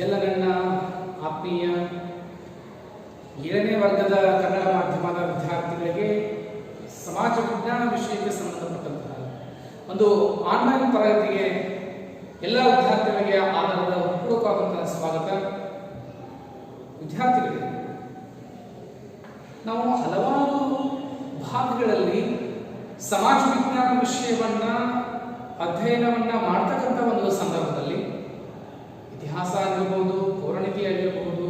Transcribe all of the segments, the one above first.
ಎಲ್ಲ ನನ್ನ ಆತ್ಮೀಯ 7ನೇ ವರ್ಗದ ಕನ್ನಡ ಮಾಧ್ಯಮದ ವಿದ್ಯಾರ್ಥಿಗಳಿಗೆ ಸಮಾಜ ವಿಜ್ಞಾನ ವಿಷಯಕ್ಕೆ ಸಂಬಂಧಪಟ್ಟಂತಹ ಒಂದು ಆನ್ಲೈನ್ ತರಗತಿಗೆ ಎಲ್ಲ ವಿದ್ಯಾರ್ಥಿಗಳಿಗೆ ಆಧಾರದ ಪೂರ್ವಕವಾದಂತಹ ಸ್ವಾಗತ. ವಿದ್ಯಾರ್ಥಿಗಳಿಗೆ ನಾವು ಹಲವಾರು ಭಾಗಗಳಲ್ಲಿ ಸಮಾಜ ವಿಜ್ಞಾನ ವಿಷಯವನ್ನ ಅಧ್ಯಯನವನ್ನ ಮಾಡ್ತಕ್ಕಂಥ ಒಂದು ಸಂದರ್ಭದಲ್ಲಿ ಇತಿಹಾಸ ಆಗಿರಬಹುದು, ಪೌರಾಣಿತಿ ಆಗಿರಬಹುದು,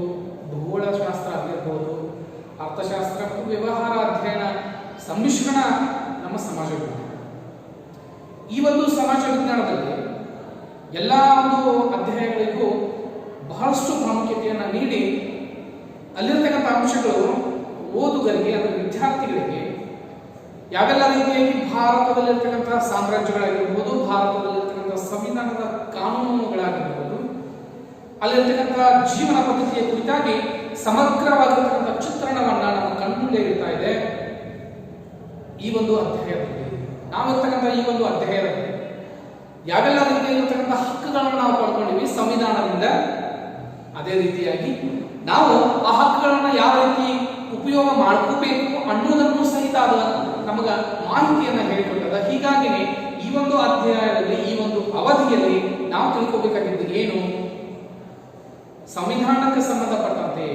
ಭೂಗೋಳಶಾಸ್ತ್ರ ಆಗಿರಬಹುದು, ಅರ್ಥಶಾಸ್ತ್ರ ಮತ್ತು ವ್ಯವಹಾರ ಅಧ್ಯಯನ ಸಮ್ಮಿಶ್ರಣ ನಮ್ಮ ಸಮಾಜ ವಿಜ್ಞಾನ. ಈ ಒಂದು ಸಮಾಜ ವಿಜ್ಞಾನದಲ್ಲಿ ಎಲ್ಲ ಒಂದು ಅಧ್ಯಾಯಗಳಿಗೂ ಬಹಳಷ್ಟು ಪ್ರಾಮುಖ್ಯತೆಯನ್ನು ನೀಡಿ ಅಲ್ಲಿರ್ತಕ್ಕಂಥ ಅಂಶಗಳು ಓದುಗರಿಗೆ ಅಂದರೆ ವಿದ್ಯಾರ್ಥಿಗಳಿಗೆ ಯಾವೆಲ್ಲ ರೀತಿಯಾಗಿ ಭಾರತದಲ್ಲಿರ್ತಕ್ಕಂಥ ಸಾಮ್ರಾಜ್ಯಗಳಾಗಿರ್ಬೋದು, ಭಾರತದಲ್ಲಿರ್ತಕ್ಕಂಥ ಸಂವಿಧಾನದ ಕಾನೂನುಗಳಾಗಿರ್ಬೋದು, ಅಲ್ಲಿರ್ತಕ್ಕಂಥ ಜೀವನ ಪದ್ಧತಿಯ ಕುರಿತಾಗಿ ಸಮಗ್ರವಾಗಿರ್ತಕ್ಕಂಥ ಚಿತ್ರಣವನ್ನ ನಮ್ಮ ಕಣ್ಮುಂದೆ ಇರ್ತಾ ಇದೆ. ಈ ಒಂದು ಅಧ್ಯಾಯದಲ್ಲಿ ನಾವಿರ್ತಕ್ಕಂಥ ಈ ಒಂದು ಅಧ್ಯಾಯದಲ್ಲಿ ಯಾವೆಲ್ಲ ರೀತಿಯಾಗಿರ್ತಕ್ಕಂಥ ಹಕ್ಕುಗಳನ್ನು ನಾವು ಪಡ್ಕೊಂಡಿವಿ ಸಂವಿಧಾನದಿಂದ, ಅದೇ ರೀತಿಯಾಗಿ ನಾವು ಆ ಹಕ್ಕುಗಳನ್ನ ಯಾವ ರೀತಿ ಉಪಯೋಗ ಮಾಡ್ಕೋಬೇಕು ಅನ್ನೋದನ್ನು ಸಹಿತ ಅದು ನಮಗ ಮಾಹಿತಿಯನ್ನ ಹೇಳಿಕೊಟ್ಟದ. ಹೀಗಾಗಿನೇ ಈ ಒಂದು ಅಧ್ಯಾಯದಲ್ಲಿ, ಈ ಒಂದು ಅವಧಿಯಲ್ಲಿ ನಾವು ತಿಳ್ಕೋಬೇಕಾಗಿದ್ದು ಏನು, ಸಂವಿಧಾನಕ್ಕೆ ಸಂಬಂಧಪಟ್ಟಂತೆ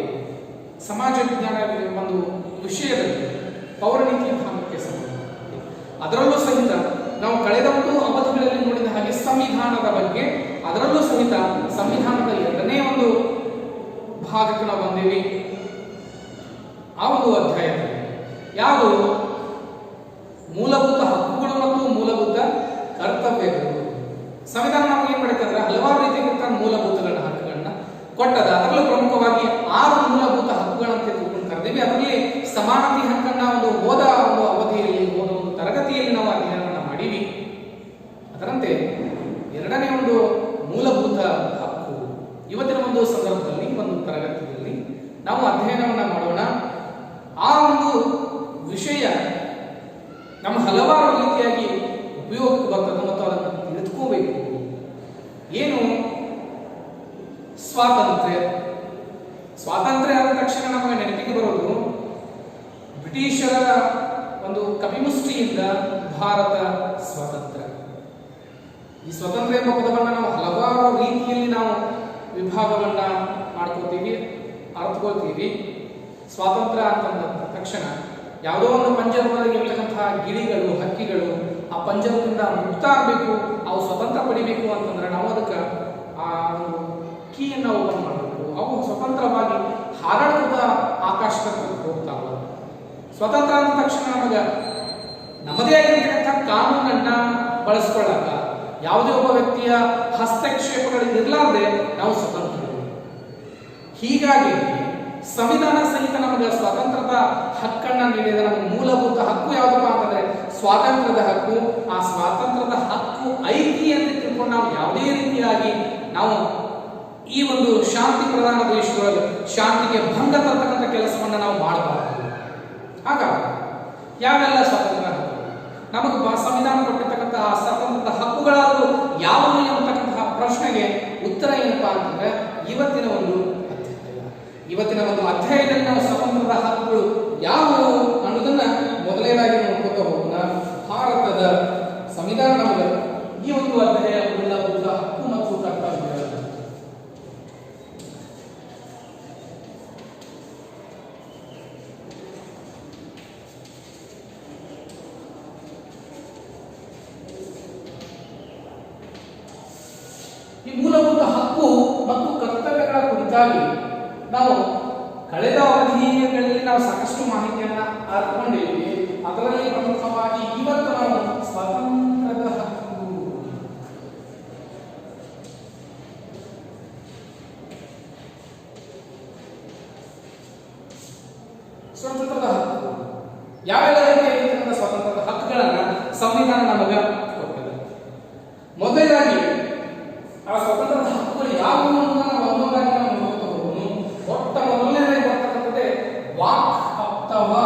ಸಮಾಜ ವಿಜ್ಞಾನ ಒಂದು ವಿಷಯದಲ್ಲಿ ಪೌರಾಣಿತಿ ಭಾಗಕ್ಕೆ ಸಂಬಂಧಪಟ್ಟಂತೆ, ಅದರಲ್ಲೂ ಸಹಿತ ನಾವು ಕಳೆದ ಒಂದು ಅವಧಿಗಳಲ್ಲಿ ನೋಡಿದ ಹಾಗೆ ಸಂವಿಧಾನದ ಬಗ್ಗೆ, ಅದರಲ್ಲೂ ಸಹಿತ ಸಂವಿಧಾನದ 2ನೇ ಒಂದು ಭಾಗಕ್ಕೆ ನಾವು ಬಂದೇವಿ. ಆ ಒಂದು ಅಧ್ಯಾಯದಲ್ಲಿ ಯಾವುದು ಮೂಲಭೂತ ಹಕ್ಕುಗಳು ಮತ್ತು ಮೂಲಭೂತ ಕರ್ತವ್ಯಗಳು. ಸಂವಿಧಾನ ನಮಗೆ ಏನ್ ಮಾಡುತ್ತೆ ಅಂದ್ರೆ ಹಲವಾರು ರೀತಿಯ ಮೂಲಭೂತಗಳನ್ನ ಹಕ್ಕುಗಳನ್ನ ಕೊಟ್ಟದ. ಅದರಲ್ಲೂ ಪ್ರಮುಖವಾಗಿ 6 ಮೂಲಭೂತ ಹಕ್ಕುಗಳಂತ ತಿಳ್ಕೊಂಡು ಕರೆದಿವಿ. ಅದರಲ್ಲಿ ಸಮಾನತೆ ಹಕ್ಕನ್ನ ಒಂದು ಹೋದ ಒಂದು ಅವಧಿಯಲ್ಲಿ, ಹೋದ ಒಂದು ತರಗತಿಯಲ್ಲಿ ನಾವು ಅಧ್ಯಯನವನ್ನ ಮಾಡೀವಿ. ಅದರಂತೆ 2ನೇ ಒಂದು ಮೂಲಭೂತ ಹಕ್ಕು ಇವತ್ತಿನ ಒಂದು ಸಂದರ್ಭದಲ್ಲಿ, ಒಂದು ತರಗತಿಯಲ್ಲಿ ನಾವು ಅಧ್ಯಯನವನ್ನ ಮಾಡೋಣ. ಆ ಒಂದು ವಿಷಯ ನಮ್ಮ ಹಲವಾರು ರೀತಿಯಾಗಿ ಉಪಯೋಗಕ್ಕೆ ಬರ್ತದೆ ಮತ್ತು ಅದನ್ನು ತಿಳಿದುಕೋಬೇಕು. ಏನು ಸ್ವಾತಂತ್ರ್ಯ? ಸ್ವಾತಂತ್ರ್ಯ ಆದ ತಕ್ಷಣ ನಮಗೆ ನೆನಪಿಗೆ ಬರೋದು ಬ್ರಿಟಿಷರ ಒಂದು ಕಪಿಮುಷ್ಟಿಯಿಂದ ಭಾರತ ಸ್ವಾತಂತ್ರ್ಯ. ಈ ಸ್ವಾತಂತ್ರ್ಯ ಎಂಬ ಪದವನ್ನು ನಾವು ಹಲವಾರು ರೀತಿಯಲ್ಲಿ ನಾವು ವಿಭಾಗವನ್ನ ಮಾಡ್ಕೊಳ್ತೀವಿ, ಅರ್ಥಕೊಳ್ತೀವಿ. ಸ್ವಾತಂತ್ರ್ಯ ಅಂತಂದ ತಕ್ಷಣ ಯಾವುದೋ ಒಂದು ಪಂಜರದಲ್ಲಿ ಇರ್ತಕ್ಕಂತಹ ಗಿಳಿಗಳು, ಹಕ್ಕಿಗಳು ಆ ಪಂಜರದಿಂದ ಮುಕ್ತ ಆಗಬೇಕು, ಅವು ಸ್ವತಂತ್ರ ಪಡಿಬೇಕು ಅಂತಂದ್ರೆ ನಾವು ಅದಕ್ಕೆ ಆ ಒಂದು ಕೀಯನ್ನು ಓಪನ್ ಮಾಡಬೇಕು. ಅವು ಸ್ವತಂತ್ರವಾಗಿ ಹಾರಾಟದ ಆಕಾಶದ ಹೋಗ್ತಾವ. ಸ್ವತಂತ್ರ ಅಂದ ತಕ್ಷಣ ನಮಗೆ ನಮ್ಮದೇ ಆಗಿರ್ತಕ್ಕಂಥ ಕಾನೂನನ್ನ ಬಳಸ್ಕೊಳ್ಳಾಕ, ಯಾವುದೇ ಒಬ್ಬ ವ್ಯಕ್ತಿಯ ಹಸ್ತಕ್ಷೇಪಗಳು ಇರಲಾರ್ದೆ ನಾವು ಸ್ವತಂತ್ರರು. ಹೀಗಾಗಿ ಸಂವಿಧಾನ ಸಹಿತ ನಮಗೆ ಸ್ವಾತಂತ್ರ್ಯದ ಹಕ್ಕನ್ನ ನೀಡಿದ. ನಮಗೆ ಮೂಲಭೂತ ಹಕ್ಕು ಯಾವುದಪ್ಪ ಅಂತಂದ್ರೆ ಸ್ವಾತಂತ್ರ್ಯದ ಹಕ್ಕು. ಆ ಸ್ವಾತಂತ್ರ್ಯದ ಹಕ್ಕು ಐತಿ ಅಂತ ತಿಳ್ಕೊಂಡು ನಾವು ಯಾವುದೇ ರೀತಿಯಾಗಿ ನಾವು ಈ ಒಂದು ಶಾಂತಿ ಪ್ರಧಾನ ದೇಶದೊಳಗೆ ಶಾಂತಿಗೆ ಭಂಗ ತರ್ತಕ್ಕಂಥ ಕೆಲಸವನ್ನ ನಾವು ಮಾಡಬಾರದು. ಹಾಗಾಗಿ ಯಾವೆಲ್ಲ ಸ್ವಾತಂತ್ರ್ಯ ಹಕ್ಕು ನಮಗೆ ಸಂವಿಧಾನ ಕೊಟ್ಟಿರ್ತಕ್ಕಂಥ ಆ ಸ್ವಾತಂತ್ರ್ಯದ ಹಕ್ಕುಗಳಾದರೂ ಯಾವುವು ಎಂಬತಕ್ಕಂತಹ ಪ್ರಶ್ನೆಗೆ ಉತ್ತರ ಏನಪ್ಪಾ ಅಂತಂದ್ರೆ ಇವತ್ತಿನ ಒಂದು ಅಧ್ಯಾಯದಲ್ಲಿ ನಾವು ಸ್ವಾತಂತ್ರ್ಯದ ಹಕ್ಕುಗಳು ಯಾವುವು ಅನ್ನೋದನ್ನ ಮೊದಲನೇದಾಗಿ ನೋಡ್ಕೊತಾ ಹೋಗೋಣ. ಭಾರತದ ಸಂವಿಧಾನ ನಮಗೆ ಈ ಒಂದು ಅಧ್ಯಾಯ ಮೂಲಭೂತ ಹಕ್ಕು ಮತ್ತು ಕರ್ತವ್ಯ. ಈ ಮೂಲಭೂತ ಹಕ್ಕು ಮತ್ತು ಕರ್ತವ್ಯಗಳ ಕುರಿತಾಗಿ ನಾವು ಕಳೆದ ಅವಧಿಗಳಲ್ಲಿ ನಾವು ಸಾಕಷ್ಟು ಮಾಹಿತಿಯನ್ನ ಅರ್ಥಕೊಂಡಿದ್ದೀವಿ. ಅದರಲ್ಲಿ ಪ್ರಮುಖವಾಗಿ ಇವತ್ತು ನಾವು ಸ್ವಾತಂತ್ರ್ಯದ ಹಕ್ಕು, ಸ್ವಾತಂತ್ರ್ಯದ ಹಕ್ಕು ಯಾವೆಲ್ಲ ರೀತಿಯಾಗಿರ್ತಕ್ಕಂಥ ಸ್ವಾತಂತ್ರ್ಯದ ಹಕ್ಕುಗಳನ್ನ ಸಂವಿಧಾನ ನಮಗೆ ಕೊಟ್ಟಿದೆ. ಮೊದಲನೇದಾಗಿ ಆ ಸ್ವಾತಂತ್ರ್ಯದ ಹಕ್ಕುಗಳು ಯಾವುವು ಅನ್ನೋದನ್ನ ಒಂದೊಂದಾಗಿ ನಾವು ನೋಡ್ತಾ ಹೋಗೋಣ. ಒಟ್ಟ ಮೊದಲನೇದಾಗಿ ಬರ್ತಕ್ಕಂಥದ್ದೇ ವಾಕ್ ಅಥವಾ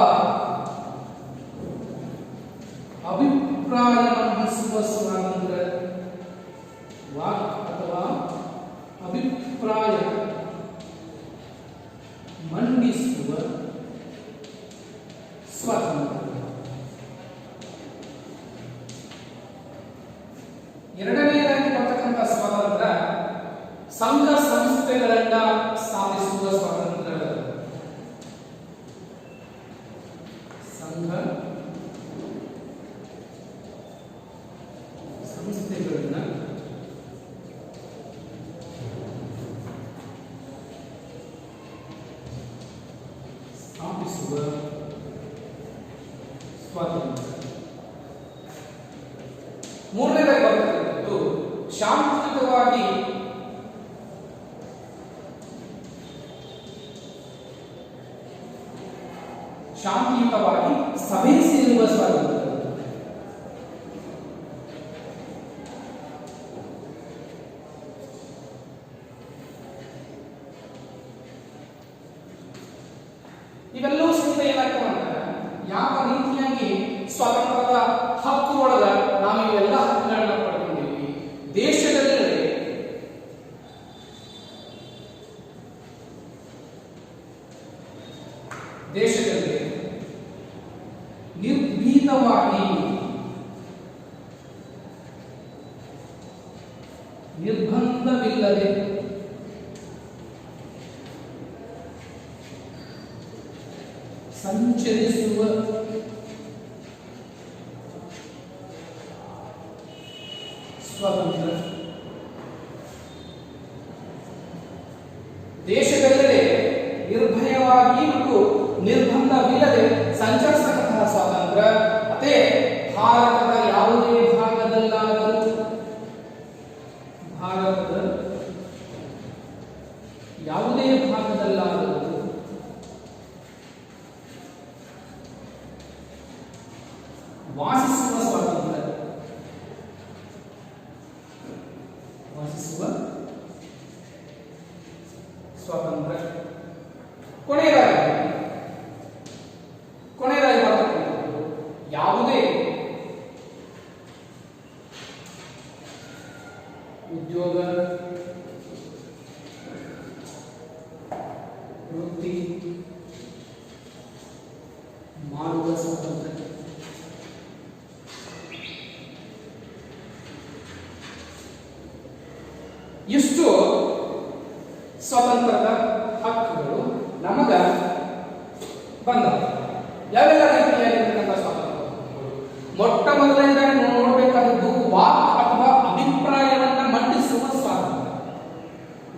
ಅಭಿಪ್ರಾಯ ಮಂಡಿಸುವ ಸ್ವಾತಂತ್ರ್ಯ. ವಾಕ್ ಅಥವಾ ಅಭಿಪ್ರಾಯ ಮಂಡಿಸುವ ಸ್ವಾತಂತ್ರ್ಯ. ಎರಡನೆಯದಾಗಿ ಬರ್ತಕ್ಕಂಥ ಸ್ವಾತಂತ್ರ್ಯ ಸಂಘ ಸಂಸ್ಥೆಗಳನ್ನ ಸ್ಥಾಪಿಸುವ ಸ್ವಾತಂತ್ರ್ಯ. ಸಂಘ ಸಂಸ್ಥೆಗಳನ್ನ ಸ್ಥಾಪಿಸುವ ಸ್ವಾತಂತ್ರ್ಯ. ಮೂರನೇದಾಗಿ ಬರ್ತಕ್ಕಂಥದ್ದು ಶಾಂತಿಯುತವಾಗಿ ಸಭೆ ಸೇರುವ ಸ್ವಾತಂತ್ರ್ಯ. ಇವೆಲ್ಲವೂ ಸಹಿತ ಏನಾಗ್ತವೆ ಅಂತಾರೆ, ಯಾವ ರೀತಿಯಾಗಿ ಸ್ವಾತಂತ್ರ್ಯದ ಹಕ್ಕು ಒಳಗ ನಾವು ಇವೆಲ್ಲ ಹಕ್ಕುಗಳನ್ನ ಪಡ್ಕೊಂಡಿವಿ. ದೇಶದಲ್ಲಿ ನಿರ್ಭೀತವಾಗಿ ನಿರ್ಬಂಧವಿಲ್ಲದೆ ಸಂಚರಿಸುವ ಸ್ವಾತಂತ್ರ್ಯ. ದೇಶದೆಲ್ಲೆಡೆ ನಿರ್ಭಯವಾಗಿ ಮತ್ತು ನಿರ್ಬಂಧವಿಲ್ಲದೆ ಸಂಚರಿಸತಕ್ಕಂತಹ ಸ್ವಾತಂತ್ರ್ಯ. ಅದೇ ಭಾರತದ ಯಾವುದೇ ಭಾಗದಲ್ಲಾದರೂ ವಾಸಿಸುವ ಸ್ವಾತಂತ್ರ್ಯ. ಕೊನೆಯದಾಗಿ ಬರ್ತಕ್ಕಂಥದ್ದು ಯಾವುದೇ ಉದ್ಯೋಗ ವೃತ್ತಿ ಮಾಡುವ ಸ್ವಾತಂತ್ರ್ಯ. ಇಷ್ಟು ಸ್ವಾತಂತ್ರ್ಯದ ಹಕ್ಕುಗಳು ನಮಗ ಬಂದವು. ಯಾವೆಲ್ಲ ರೀತಿಯಾಗಿರ್ತಕ್ಕಂಥ ಸ್ವಾತಂತ್ರ್ಯ? ಮೊಟ್ಟ ಮೊದಲನೇದಾಗಿ ನೋಡಬೇಕಾದದ್ದು ವಾಕ್ ಅಥವಾ ಅಭಿಪ್ರಾಯವನ್ನ ಮಂಡಿಸುವ ಸ್ವಾತಂತ್ರ್ಯ.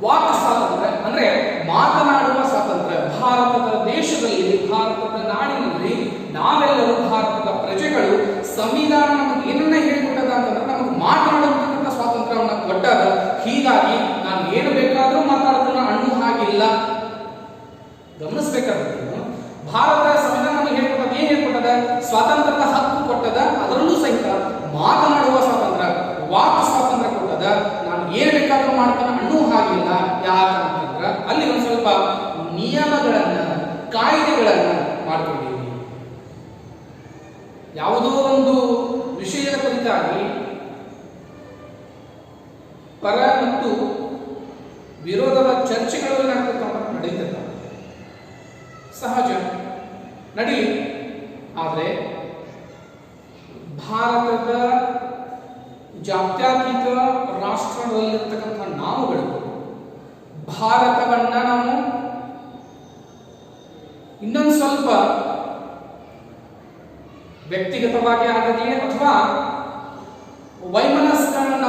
ವಾಕ್ ಸ್ವಾತಂತ್ರ್ಯ ಅಂದ್ರೆ ಮಾತನಾಡುವ ಸ್ವಾತಂತ್ರ್ಯ. ಭಾರತದ ದೇಶದಲ್ಲಿ, ಭಾರತದ ನಾಡಿನಲ್ಲಿ ನಾವೆಲ್ಲರೂ ಭಾರತದ ಪ್ರಜೆಗಳು. ಸಂವಿಧಾನ ನಮಗೆ ಏನನ್ನ ಹೇಳಿಕೊಟ್ಟದ ಅಂತಂದ್ರೆ ನಮಗೆ ಮಾತನಾಡುವಂತಕ್ಕಂಥ ಸ್ವಾತಂತ್ರ್ಯವನ್ನ ಕೊಟ್ಟದ. ಹೀಗಾಗಿ ನಾನು ಏನು ಬೇಕಾದ್ರೂ ಮಾತಾಡೋದನ್ನ ಅನ್ನೋ ಹಾಗಿಲ್ಲ. ಗಮನಿಸಬೇಕಾಗುತ್ತೆ. ಭಾರತ ಸಂವಿಧಾನ ನಮಗೆ ಹೇಳ್ಕೊಟ್ಟದ, ಏನ್ ಹೇಳ್ಕೊಟ್ಟದ? ಸ್ವಾತಂತ್ರ್ಯದ ಹಕ್ಕು ಕೊಟ್ಟದ. ಅದರಲ್ಲೂ ಸಹಿತ ಮಾತನಾಡುವ ಸ್ವಾತಂತ್ರ್ಯ, ವಾಕ್ ಸ್ವಾತಂತ್ರ್ಯ ಕೊಟ್ಟದ. ನಾನು ಏನ್ ಬೇಕಾದ್ರೂ ಮಾಡ್ತಾನೆ ಅನ್ನೋ ಹಾಗಿಲ್ಲ. ಯಾಕಂತಂದ್ರ ಅಲ್ಲಿ ಒಂದು ಸ್ವಲ್ಪ ನಿಯಮಗಳನ್ನ, ಕಾಯ್ದೆಗಳನ್ನ ಮಾಡ್ಕೊಂಡಿದ್ದೀವಿ. ಯಾವುದೋ ಒಂದು ವಿಷಯದ ಕುರಿತಾಗಿ ಪರ ಮತ್ತು ವಿರೋಧದ ಚರ್ಚೆಗಳು ನಡೀತದೆ, ಸಹಜ, ನಡೀಲಿ. ಆದರೆ ಭಾರತದ ಜಾತ್ಯತೀತ ರಾಷ್ಟ್ರದಲ್ಲಿರ್ತಕ್ಕಂಥ ನಾವುಗಳು ಭಾರತವನ್ನ ನಾವು ಇನ್ನೊಂದು ಸ್ವಲ್ಪ ವ್ಯಕ್ತಿಗತವಾಗಿ ಆಗಲಿ ಅಥವಾ ವೈಮನಸ್ಸನ್ನ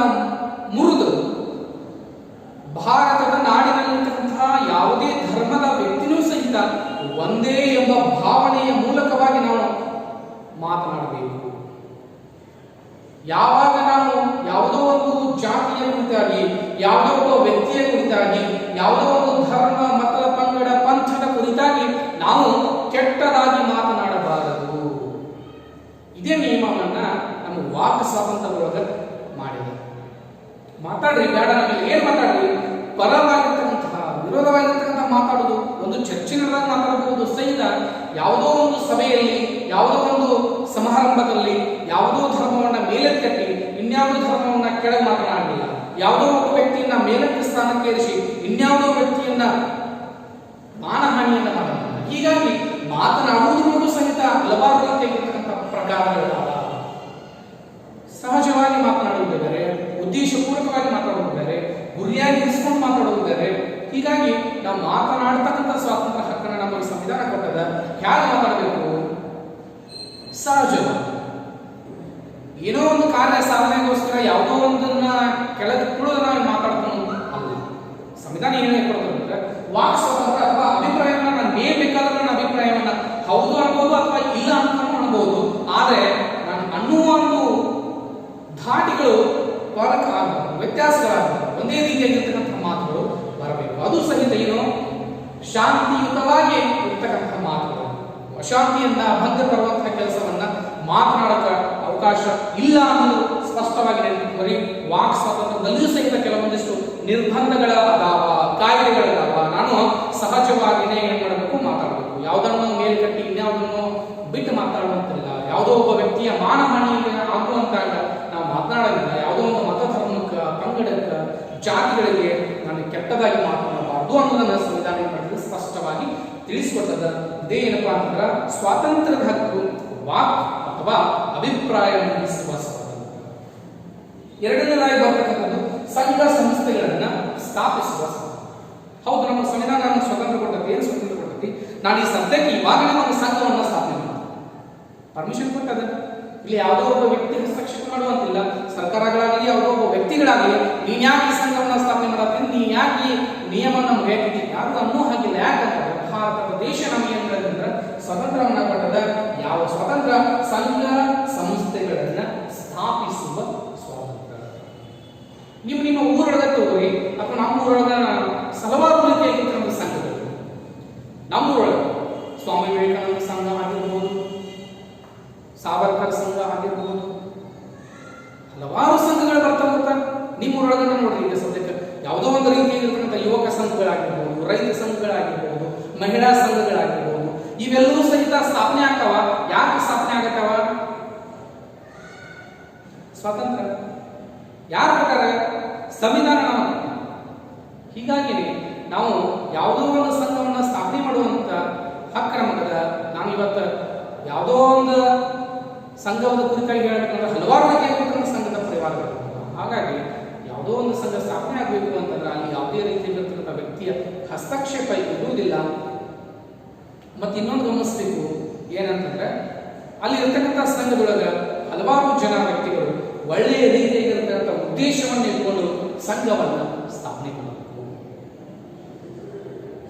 ಮುರಿದು ಭಾರತದ ನಾಡಿನಲ್ಲಿರ್ತಕ್ಕಂತಹ ಯಾವುದೇ ಧರ್ಮದ ವ್ಯಕ್ತಿನೂ ಸಹಿತ ಒಂದೇ ಎಂಬ ಭಾವನೆಯ ಮೂಲಕವಾಗಿ ನಾವು ಮಾತನಾಡಬೇಕು. ಯಾವಾಗ ನಾವು ಯಾವುದೋ ಒಂದು ಜಾತಿಯ ಕುರಿತಾಗಿ, ಯಾವುದೋ ಒಬ್ಬ ವ್ಯಕ್ತಿಯ ಕುರಿತಾಗಿ, ಯಾವುದೋ ಒಂದು ಧರ್ಮ, ಮತ, ಪಂಗಡ, ಪಂಥದ ಕುರಿತಾಗಿ ನಾವು ಕೆಟ್ಟದಾಗಿ ಮಾತನಾಡಬಾರದು. ಇದೇ ನಿಯಮವನ್ನ ನಮ್ಮ ವಾಕ್ ಸ್ವಾತಂತ್ರ್ಯದೊಳಗೆ ಮಾಡಿದೆ. ಮಾತಾಡ್ರಿ, ಬೇಡ ನಮಗೆ ಏನ್ ಮಾತಾಡ್ರಿ, ಪರವಾಗಿರ್ತಕ್ಕಂತಹ ವಿರೋಧವಾಗಿರ್ತಕ್ಕಂತಹ ಮಾತಾಡೋದು, ಒಂದು ಚರ್ಚಿನದಾಗ ಮಾತಾಡಬಹುದು ಸಹಿತ. ಯಾವುದೋ ಒಂದು ಸಭೆಯಲ್ಲಿ, ಯಾವುದೋ ಒಂದು ಸಮಾರಂಭದಲ್ಲಿ ಯಾವುದೋ ಧರ್ಮವನ್ನ ಮೇಲೆ ಕಟ್ಟಿ ಇನ್ಯಾವುದೋ ಧರ್ಮವನ್ನ ಕೆಳಗೆ ಮಾತನಾಡಲಿಲ್ಲ. ಯಾವುದೋ ಒಬ್ಬ ವ್ಯಕ್ತಿಯನ್ನ ವ್ಯಕ್ತಿಯನ್ನ ಮೇಲಕ್ಕೆ ಸ್ಥಾನಕ್ಕೆ ಏರಿಸಿ ಇನ್ಯಾವುದೋ ವ್ಯಕ್ತಿಯನ್ನ ಮಾನಹಾನಿಯನ್ನ ಮಾಡಬಹುದು. ಹೀಗಾಗಿ ಮಾತನಾಡುವುದರಲ್ಲೂ ಸಹಿತ ಹಲವಾರು ರೀತಿಯಾಗಿರ್ತಕ್ಕಂಥ ಪ್ರಕಾರಗಳಿದಾವ. ಸಹಜವಾಗಿ ಮಾತನಾಡುವುದು ಬೇರೆ, ಉದ್ದೇಶಪೂರ್ವಕವಾಗಿ ಮಾತಾಡುವುದು ಬೇರೆ, ಗುರಿಯಾಗಿ ಇರಿಸಿಕೊಂಡು ಮಾತಾಡುವುದು ಬೇರೆ. ಹೀಗಾಗಿ ನಾವು ಮಾತನಾಡ್ತಕ್ಕಂಥ ಸ್ವಾತಂತ್ರ್ಯ ಹಕ್ಕನ್ನು ನಮಗೆ ಸಂವಿಧಾನ ಕೊಟ್ಟದ. ಹೇಗೆ ಮಾತಾಡಬೇಕು? ಸಹಜವಾಗಿ ಏನೋ ಒಂದು ಕಾರ್ಯ ಸಾಧನೆಗೋಸ್ಕರ ಯಾವುದೋ ಒಂದನ್ನ ಕೆಳಗಿಟ್ಟುಕೊಳ್ಳೋದು ನಾವು ಮಾತಾಡ್ಕೊಂಡು ಅಲ್ಲ. ಸಂವಿಧಾನ ಏನೇ ಕೊಡ್ತದೆ ವಾಕ್ ಸ್ವಾತಂತ್ರ್ಯ ಅಥವಾ ಅಭಿಪ್ರಾಯವನ್ನ ನಾನು ಏನ್ ಬೇಕಾದ್ರೂ ನನ್ನ ಅಭಿಪ್ರಾಯವನ್ನ ಹೌದು ಅನ್ಬೋದು ಅಥವಾ ಇಲ್ಲ ಅಂತ ಅನ್ಬೋದು. ಆದ್ರೆ ನಾನು ಅನ್ನುವ ಒಂದು ಧಾಟಿಗಳು ಹೊರಕ್ಕೆ ಆಗಬಾರ್ದು, ವ್ಯತ್ಯಾಸಗಳಾಗಬಾರ್ದು, ಒಂದೇ ರೀತಿಯಾಗಿರ್ತಕ್ಕಂಥ ಮಾತುಗಳು ಬರಬೇಕು. ಅದು ಸಹಿತ ಏನು ಶಾಂತಿಯುತವಾಗಿ ಇರ್ತಕ್ಕಂಥ ಮಾತುಗಳು. ಅಶಾಂತಿಯನ್ನ ಭಂಗ ತರುವಂತಹ ಕೆಲಸವನ್ನ ಮಾತನಾಡಕ ಅವಕಾಶ ಇಲ್ಲ ಅನ್ನೋದು ಸ್ಪಷ್ಟವಾಗಿ ನೆನಪಿಟ್ಕೊರಿ. ವಾಕ್ ಸ್ವಾತಂತ್ರ್ಯದಲ್ಲಿಯೂ ಸಹಿತ ಕೆಲವೊಂದಿಷ್ಟು ನಿರ್ಬಂಧಗಳ ಅದಾವ, ಕಾಯ್ದೆಗಳದಾವ. ನಾನು ಸಹಜವಾಗಿನೇ ಏನ್ ಮಾಡಬೇಕು? ಮಾತಾಡಬೇಕು. ಯಾವುದನ್ನು ಮೇಲ್ಕಟ್ಟಿ ಇನ್ಯಾವುದನ್ನು ಬಿಟ್ಟು ಮಾತಾಡುವಂತಿಲ್ಲ. ಯಾವುದೋ ಒಬ್ಬ ವ್ಯಕ್ತಿಯ ಮಾನಹಾನಿಗೆ ಆಗುವಂತಾಗ ನಾವು ಮಾತನಾಡೋದಿಲ್ಲ. ಯಾವುದೋ ಒಂದು ಮತ ಧರ್ಮಕ್ಕೆ, ಪಂಗಡಕ್ಕೆ, ಜಾತಿಗಳಿಗೆ ನಾನು ಕೆಟ್ಟದಾಗಿ ಮಾತನಾಡಬಾರ್ದು ಅನ್ನೋದನ್ನ ಸಂವಿಧಾನ ಮಾಡಿದ್ರೆ ಸ್ಪಷ್ಟವಾಗಿ ತಿಳಿಸಿಕೊಟ್ಟದ. ಇದೇ ಏನಪ್ಪಾ ಅಂತಂದ್ರ ಸ್ವಾತಂತ್ರ್ಯದ ಹಕ್ಕು ವಾಕ್ ಅಥವಾ ಅಭಿಪ್ರಾಯ ಮಂಡಿಸುವ ಸ್ವಾತಂತ್ರ್ಯ. ಎರಡನೇದಾಗಿ ಬರ್ತಕ್ಕಂಥದ್ದು ಸಂಘ ಸಂಸ್ಥೆಗಳನ್ನ ಸ್ಥಾಪಿಸುವ ಸ್ವಾತಂತ್ರ್ಯ. ಹೌದು, ನಮ್ಮ ಸಂವಿಧಾನ ನಮಗೆ ಸ್ವತಂತ್ರ ಕೊಟ್ಟತಿ. ಏನು ಸ್ವತಂತ್ರ ಕೊಟ್ಟತಿ? ನಾನು ಈ ಸದ್ಯಕ್ಕೆ ಇವಾಗಲೇ ಒಂದು ಸಂಘವನ್ನ ಸ್ಥಾಪನೆ ಮಾಡ್ತೀನಿ, ಪರ್ಮಿಷನ್ ಕೊಟ್ಟದ. ಇಲ್ಲಿ ಯಾವುದೋ ಒಬ್ಬ ವ್ಯಕ್ತಿ ಹಸ್ತಕ್ಷೇಪ ಮಾಡುವಂತಿಲ್ಲ. ಸರ್ಕಾರಗಳಾಗಲಿ ಯಾವುದೋ ಒಬ್ಬ ವ್ಯಕ್ತಿಗಳಾಗಲಿ ನೀನ್ ಯಾಕೆ ಈ ಸಂಘವನ್ನ ಸ್ಥಾಪನೆ ಮಾಡತ್ತೀನಿ, ನೀ ಯಾಕೆ ಈ ನಿಯಮ ನಮ್ಗೆ ಬೇಕಿದೆ, ಯಾರು ಅನ್ನೋ ಹಾಗಿಲ್ಲ. ಯಾಕಂದ್ರೆ ಭಾರತದ ದೇಶ ನಮಗೆ ಏನ್ ಹೇಳಿದ್ರೆ ಸ್ವತಂತ್ರವನ್ನ ಕೊಟ್ಟದ. ಯಾವ ಸ್ವಾತಂತ್ರ್ಯ? ಸಂಘ ಸಂಸ್ಥೆಗಳನ್ನ ಸ್ಥಾಪಿಸುವ ಸ್ವಾತಂತ್ರ್ಯ. ನೀವು ನಿಮ್ಮ ಊರೊಳಗೆ ತಗೋರಿ ಅಥವಾ ನಮ್ಮ ಊರೊಳಗ ಹಲವಾರು ರೀತಿಯಾಗಿರ್ತಕ್ಕಂಥ ಸಂಘಗಳು. ನಮ್ಮೂರೊಳಗೆ ಸ್ವಾಮಿ ವಿವೇಕಾನಂದ ಸಂಘ ಆಗಿರ್ಬೋದು, ಸಾವರ್ಕರ್ ಸಂಘ ಆಗಿರ್ಬೋದು, ಹಲವಾರು ಸಂಘಗಳು ಬರ್ತಾ ಬರ್ತಾ ನಿಮ್ಮೂರೊಳಗ ನೋಡ್ರಿ. ಈಗ ಸದ್ಯಕ್ಕೆ ಯಾವುದೋ ಒಂದು ರೀತಿಯಾಗಿರ್ತಕ್ಕಂಥ ಯುವಕ ಸಂಘಗಳಾಗಿರ್ಬೋದು, ರೈತ ಸಂಘಗಳಾಗಿರ್ಬೋದು, ಮಹಿಳಾ ಸಂಘಗಳಾಗಿರ್ಬೋದು, ಇವೆಲ್ಲವೂ ಸಹಿತ ಸ್ಥಾಪನೆ ಆಗ್ತಾವ. ಯಾಕೆ ಸ್ಥಾಪನೆ ಆಗತ್ತಾವ? ಸ್ವಾತಂತ್ರ್ಯ ಯಾರು ಕೊಟ್ಟಾರೆ? ಸಂವಿಧಾನ ನಮಗೆ. ಹೀಗಾಗಿ ನಾವು ಯಾವುದೋ ಒಂದು ಸಂಘವನ್ನ ಸ್ಥಾಪನೆ ಮಾಡುವಂತ ಹಕ್ಕ ನಮಗದ. ನಾನು ಇವತ್ತು ಯಾವುದೋ ಒಂದು ಸಂಘದ ಕುರಿತಾಗಿ ಹೇಳಬೇಕಂದ್ರೆ ಹಲವಾರು ರೀತಿಯಾಗಿರ್ತಕ್ಕಂಥ ಸಂಘದ ಪರಿವಾರಗಳು. ಹಾಗಾಗಿ ಯಾವುದೋ ಒಂದು ಸಂಘ ಸ್ಥಾಪನೆ ಆಗಬೇಕು ಅಂತಂದ್ರೆ ಅಲ್ಲಿ ಯಾವುದೇ ರೀತಿಯಾಗಿರ್ತಕ್ಕಂಥ ವ್ಯಕ್ತಿಯ ಹಸ್ತಕ್ಷೇಪ ಇರುವುದಿಲ್ಲ. ಮತ್ತೆ ಇನ್ನೊಂದು ಗಮನಿಸಬೇಕು ಏನಂತಂದ್ರೆ ಅಲ್ಲಿ ಇರ್ತಕ್ಕಂಥ ಸಂಘದೊಳಗ ಹಲವಾರು ಜನ ವ್ಯಕ್ತಿಗಳು ಒಳ್ಳೆಯ ರೀತಿಯಾಗಿರ್ತಕ್ಕಂಥ ಉದ್ದೇಶವನ್ನು ಇಟ್ಕೊಂಡು ಸಂಘವನ್ನ ಸ್ಥಾಪನೆ ಮಾಡಬೇಕು.